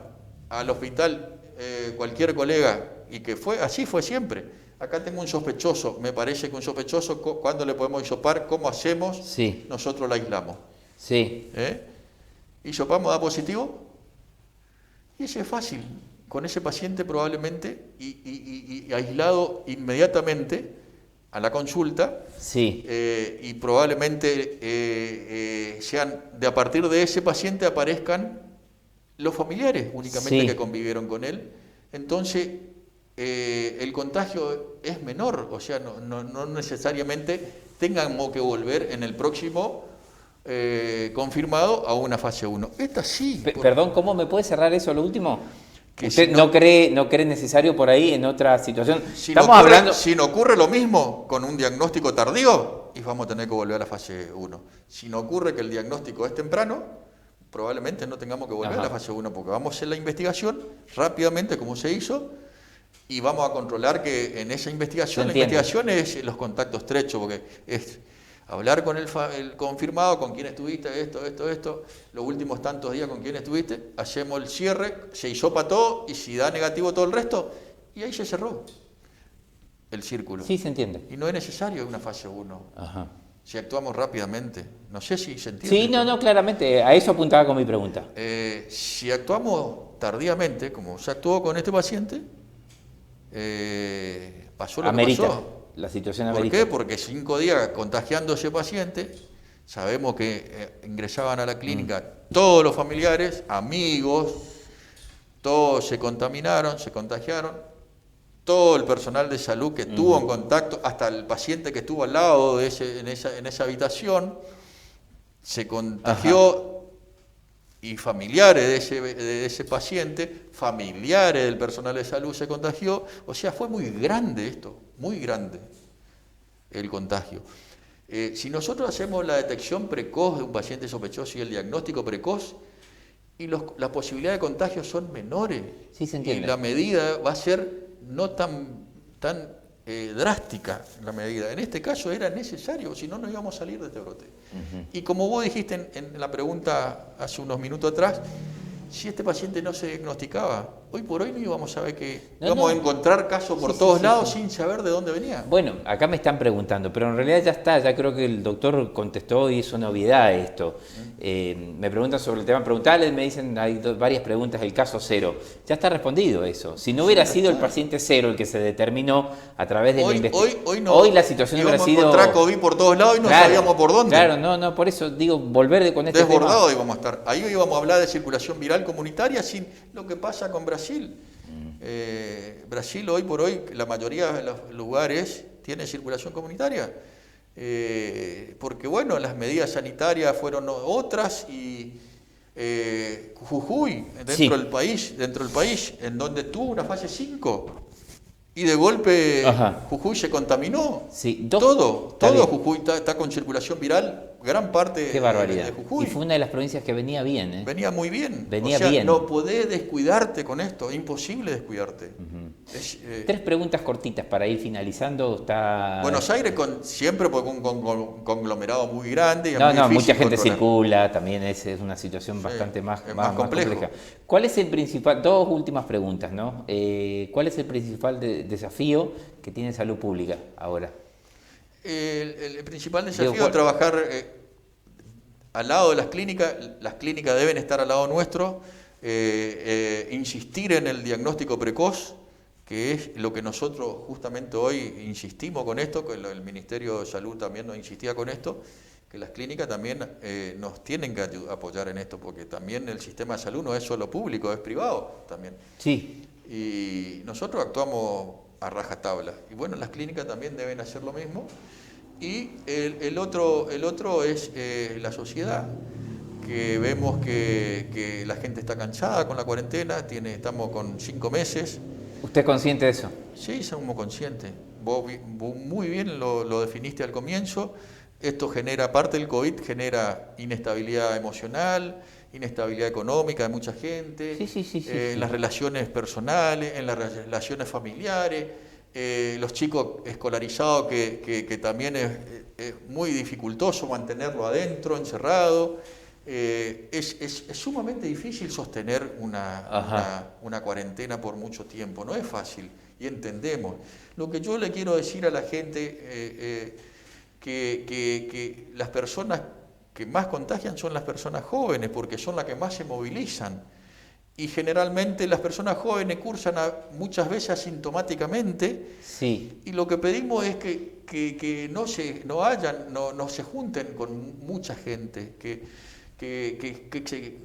al hospital cualquier colega, y que así fue siempre. Acá tengo un sospechoso, me parece que un sospechoso, ¿cuándo le podemos hisopar? ¿Cómo hacemos? Sí. Nosotros la aislamos. Sí. Hisopamos, da positivo, y ese es fácil. Con ese paciente probablemente, y aislado inmediatamente a la consulta, Sí. y probablemente a partir de ese paciente aparezcan los familiares únicamente que convivieron con él. Entonces, el contagio es menor, o sea, no necesariamente tengamos que volver en el próximo confirmado a una fase 1. Esta sí. Perdón, ¿cómo me puede cerrar eso lo último? Que ¿Usted no cree necesario por ahí en otra situación? Si no ocurre lo mismo con un diagnóstico tardío, y vamos a tener que volver a la fase 1. Si no ocurre que el diagnóstico es temprano, probablemente no tengamos que volver a la fase 1, porque vamos a hacer la investigación rápidamente como se hizo, y vamos a controlar que en esa investigación, la investigación es los contactos estrechos, porque es hablar con el confirmado, con quién estuviste, esto, los últimos tantos días con quién estuviste, hacemos el cierre, se hisopa todo, y si da negativo todo el resto, y ahí se cerró el círculo. Sí, se entiende. Y no es necesario una fase 1. Ajá. si actuamos rápidamente. No sé si se entiende. Sí, no, claramente, a eso apuntaba con mi pregunta. Si actuamos tardíamente, como se actuó con este paciente, pasó lo que pasó. La situación ¿Por amerita. qué? Porque 5 días contagiando a ese paciente, sabemos que ingresaban a la clínica todos los familiares, amigos, todos se contaminaron, se contagiaron, todo el personal de salud que estuvo en contacto, hasta el paciente que estuvo al lado de en esa habitación, se contagió. Y familiares de ese paciente, familiares del personal de salud se contagió. O sea, fue muy grande esto, muy grande el contagio. Si nosotros hacemos la detección precoz de un paciente sospechoso y el diagnóstico precoz, y las posibilidades de contagio son menores, Sí, se entiende. y la medida va a ser no tan drástica, la medida. En este caso era necesario, si no, no íbamos a salir de este brote. Y como vos dijiste en la pregunta hace unos minutos atrás, si este paciente no se diagnosticaba, hoy por hoy no íbamos a ver íbamos a encontrar casos por todos lados sin saber de dónde venía. Bueno, acá me están preguntando, pero en realidad ya está, ya creo que el doctor contestó y es una obviedad esto. Me preguntan sobre el tema preguntales, me dicen, hay varias preguntas, el caso cero. Ya está respondido eso. Si no hubiera sido el paciente cero el que se determinó a través de la investigación, hoy la situación hubiera sido... Íbamos a encontrar COVID por todos lados y no sabíamos por dónde. Claro, no, por eso digo, volver con este desbordado tema. íbamos a estar. Ahí íbamos a hablar de circulación viral comunitaria sin lo que pasa con Brasil. Brasil hoy por hoy, la mayoría de los lugares tiene circulación comunitaria, porque bueno, las medidas sanitarias fueron otras y Jujuy, dentro del país, en donde tuvo una fase 5 y de golpe Jujuy se contaminó. Sí, todo Jujuy está con circulación viral, gran parte Qué barbaridad. de Jujuy. Y fue una de las provincias que venía bien, ¿eh? Venía muy bien. Venía o sea, bien. no podés descuidarte con esto, es imposible descuidarte. Tres preguntas cortitas para ir finalizando. Buenos Aires siempre porque un conglomerado muy grande. Y mucha gente circula, también es una situación bastante más compleja. ¿Cuál es el principal, dos últimas preguntas, ¿no? ¿Cuál es el principal desafío que tiene salud pública ahora? El principal desafío es trabajar al lado de las clínicas deben estar al lado nuestro, insistir en el diagnóstico precoz, que es lo que nosotros justamente hoy insistimos con esto, que el Ministerio de Salud también nos insistía con esto, que las clínicas también nos tienen que apoyar en esto, porque también el sistema de salud no es solo público, es privado también. Sí. Y nosotros actuamos a rajatabla. Y bueno, las clínicas también deben hacer lo mismo. Y el otro es la sociedad, que vemos que la gente está cansada con la cuarentena, estamos con 5 meses. ¿Usted es consciente de eso? Sí, somos conscientes. Vos muy bien lo definiste al comienzo. Esto genera, aparte del COVID, genera inestabilidad emocional, inestabilidad económica de mucha gente, en las relaciones personales, en las relaciones familiares, los chicos escolarizados que también es muy dificultoso mantenerlo adentro, encerrado. Es sumamente difícil sostener una cuarentena por mucho tiempo, no es fácil, y entendemos. Lo que yo le quiero decir a la gente, que las personas que más contagian son las personas jóvenes, porque son las que más se movilizan. Y generalmente las personas jóvenes cursan muchas veces asintomáticamente. Sí. Y lo que pedimos es que no se junten con mucha gente, que se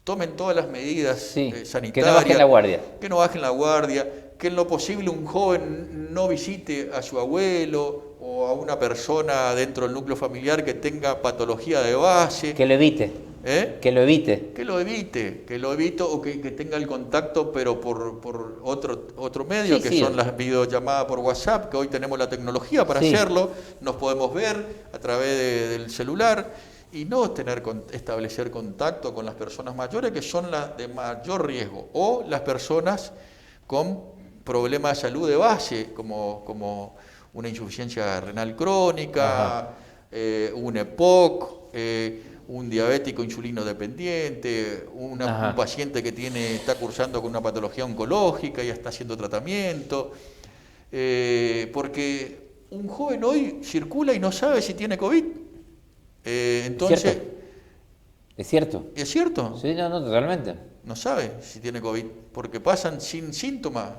tomen todas las medidas sanitarias. Que no bajen la guardia. Que no bajen la guardia, que en lo posible un joven no visite a su abuelo o a una persona dentro del núcleo familiar que tenga patología de base. Que lo evite. Que lo evite. Que lo evite o que tenga el contacto, pero por otro medio, son las videollamadas por WhatsApp, que hoy tenemos la tecnología para hacerlo, nos podemos ver a través del celular y no establecer contacto con las personas mayores, que son las de mayor riesgo, o las personas con problemas de salud de base, como una insuficiencia renal crónica, un EPOC, un diabético insulino dependiente, un paciente que está cursando con una patología oncológica y está haciendo tratamiento, porque un joven hoy circula y no sabe si tiene COVID. Entonces, ¿Es cierto? ¿es cierto? Sí, no, totalmente. No sabe si tiene COVID, porque pasan sin síntomas.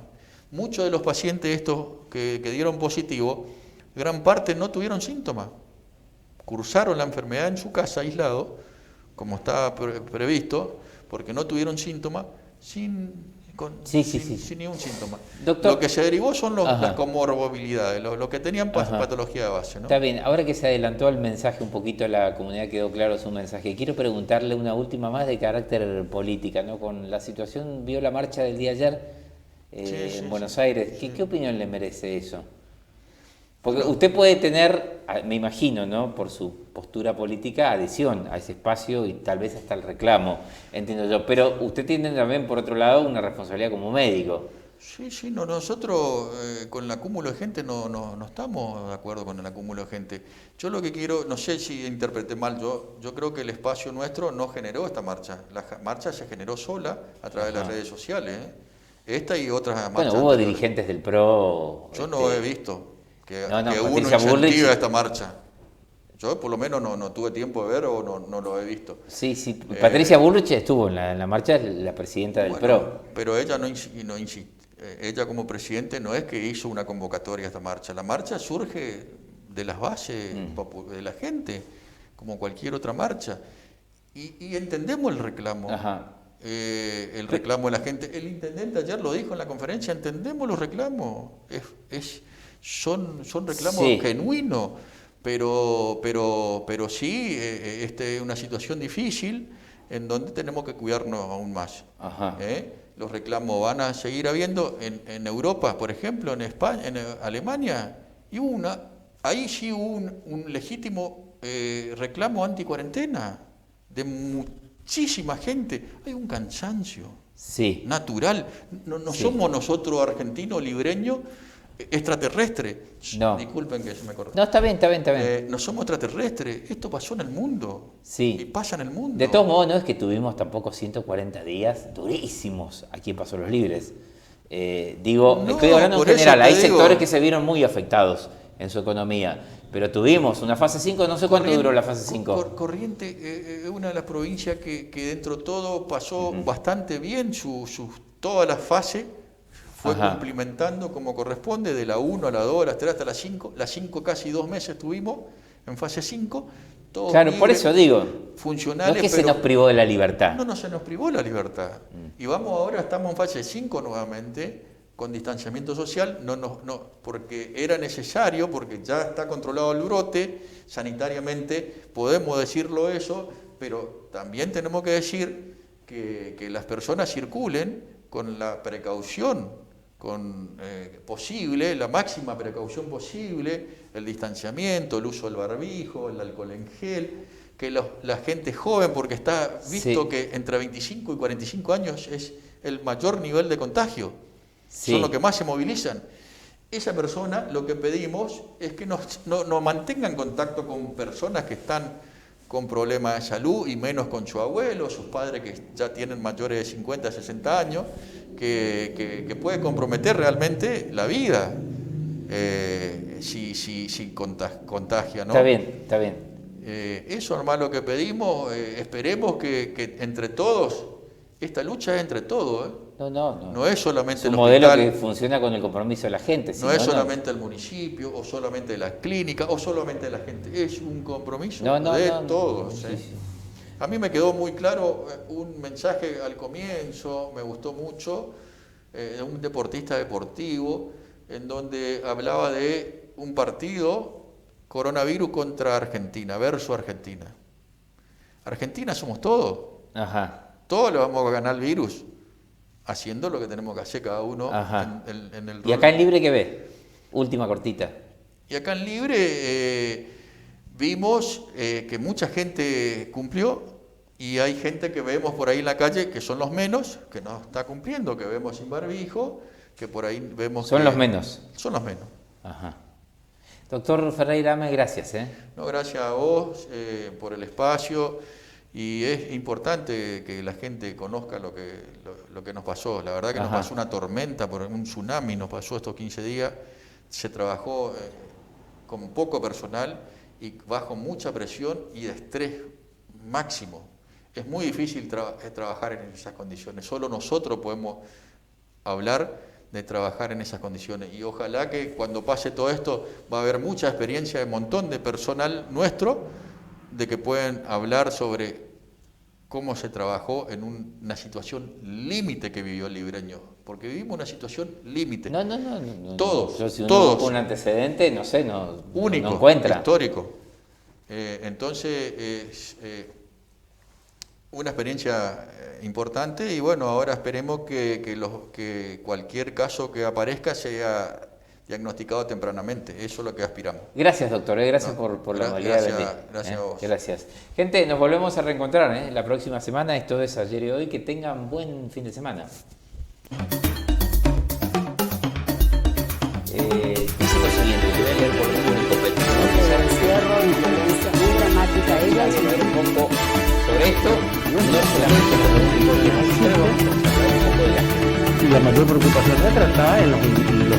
Muchos de los pacientes estos que dieron positivo, gran parte no tuvieron síntomas. Cursaron la enfermedad en su casa, aislados, como estaba previsto, porque no tuvieron síntomas, sin ningún síntoma. Doctor, lo que se derivó son las comorbilidades, lo que tenían patología de base, ¿no? Está bien, ahora que se adelantó el mensaje un poquito, la comunidad quedó claro su mensaje. Quiero preguntarle una última más de carácter política, ¿no? Con la situación, vio la marcha del día ayer en Buenos Aires. ¿Qué opinión le merece eso? Porque usted puede tener, me imagino, ¿no? Por su postura política, adhesión a ese espacio y tal vez hasta el reclamo, entiendo yo. Pero usted tiene también, por otro lado, una responsabilidad como médico. Sí, no, nosotros con el acúmulo de gente no estamos de acuerdo con el acúmulo de gente. Yo lo que quiero, no sé si interpreté mal, yo creo que el espacio nuestro no generó esta marcha. La marcha se generó sola a través de las redes sociales. Esta y otras marchas. Bueno, hubo dirigentes del PRO. Yo no he visto que uno Patricia incentiva Bullrich esta marcha. Yo por lo menos no tuve tiempo de ver o no lo he visto. Sí, Patricia Bullrich estuvo en la marcha, la presidenta del PRO. Pero ella no ella como presidente no es que hizo una convocatoria a esta marcha. La marcha surge de las bases de la gente, como cualquier otra marcha. Y entendemos el reclamo. El reclamo de la gente. El intendente ayer lo dijo en la conferencia, entendemos los reclamos. Son reclamos genuinos, pero sí, es una situación difícil en donde tenemos que cuidarnos aún más. Los reclamos van a seguir habiendo en Europa, por ejemplo, en España, en Alemania, y ahí sí hubo un legítimo reclamo anti-cuarentena de muchísima gente. Hay un cansancio natural. No somos nosotros argentinos, libreños, extraterrestres. No. Disculpen que se me cortó. No, está bien. No somos extraterrestres. Esto pasó en el mundo. Sí. Y pasa en el mundo. De todos modos, no es que tuvimos tampoco 140 días durísimos aquí en Paso de los Libres. Estoy hablando en general. Hay sectores que se vieron muy afectados en su economía. Pero tuvimos una fase 5, no sé cuánto duró la fase 5. Corrientes es una de las provincias que dentro de todo pasó bastante bien todas las fases. Fue cumplimentando como corresponde, de la 1 a la 2, a la 3 hasta la 5. La 5 casi 2 meses estuvimos en fase 5. Claro, por eso digo, funcionales. No es que se nos privó de la libertad. No se nos privó la libertad. Y ahora estamos en fase 5 nuevamente, con distanciamiento social, porque era necesario, porque ya está controlado el brote, sanitariamente podemos decirlo eso, pero también tenemos que decir que las personas circulen con la precaución posible, la máxima precaución posible, el distanciamiento, el uso del barbijo, el alcohol en gel, que la gente joven, porque está visto que entre 25 y 45 años es el mayor nivel de contagio, son los que más se movilizan. Esa persona, lo que pedimos es que no mantenga en contacto con personas que están con problemas de salud y menos con su abuelo, sus padres que ya tienen mayores de 50, 60 años, que puede comprometer realmente la vida si contagia, ¿no? Está bien. Eso nomás lo que pedimos, esperemos que entre todos, esta lucha es entre todos, No es solamente el modelo que funciona con el compromiso de la gente. No es solamente el municipio, o solamente la clínica, o solamente la gente. Es un compromiso de todos. Sí. A mí me quedó muy claro un mensaje al comienzo, me gustó mucho, de un deportista deportivo, en donde hablaba de un partido, coronavirus contra Argentina, versus Argentina. Argentina somos todos. Todos le vamos a ganar el virus, haciendo lo que tenemos que hacer cada uno en el rol. ¿Y acá en Libre qué ve? Última cortita. Y acá en Libre vimos que mucha gente cumplió y hay gente que vemos por ahí en la calle que son los menos, que no está cumpliendo, que vemos sin barbijo, que por ahí vemos Son los menos. Son los menos. Doctor Ferreira, gracias. No, gracias a vos por el espacio. Y es importante que la gente conozca lo que nos pasó. La verdad que nos pasó una tormenta, un tsunami nos pasó estos 15 días. Se trabajó con poco personal y bajo mucha presión y de estrés máximo. Es muy difícil trabajar en esas condiciones. Solo nosotros podemos hablar de trabajar en esas condiciones. Y ojalá que cuando pase todo esto va a haber mucha experiencia de un montón de personal nuestro, de que pueden hablar sobre cómo se trabajó en una situación límite que vivió el libreño. Porque vivimos una situación límite. No. Todos, Yo, si uno todos. busca un antecedente, no sé, no Único, no encuentra. histórico. Entonces, una experiencia importante y bueno, ahora esperemos que cualquier caso que aparezca sea diagnosticado tempranamente. Eso es lo que aspiramos. Gracias, doctor. Gracias por la amabilidad de venir. Gracias a vos. Gracias. Gente, nos volvemos a reencontrar la próxima semana. Esto es Ayer y Hoy. Que tengan buen fin de semana. Dice lo siguiente, te voy a leer por un copete. El encierro y violencia muy dramática. Ella Vamos a hablar un poco sobre esto, no solamente por lo único que hemos visto, vamos a hablar un poco de la gente. Y la mayor preocupación nuestra está en los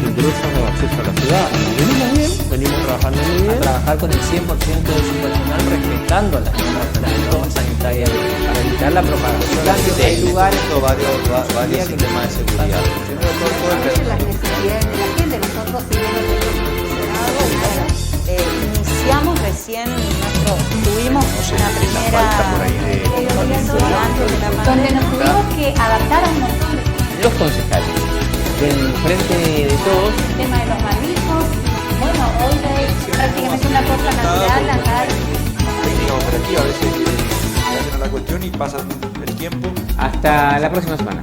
ingresos o acceso a la ciudad. Venimos bien, venimos trabajando muy bien. A trabajar con el 100% de su personal respetando las normas sanitarias para evitar la propagación. Hay lugares o varios sistemas de seguridad. las necesidades de la gente. Nosotros, si bien no tenemos funcionado, iniciamos recién tuvimos una primera condición antes de la donde pandemia. nos tuvimos que adaptar a un montón de cosas. Los concejales, del frente de todos, El tema de los barbijos. Bueno, hoy es prácticamente una cosa natural andar. Técnica operativa, a veces hacen la cuestión y pasan el tiempo. hasta la próxima semana.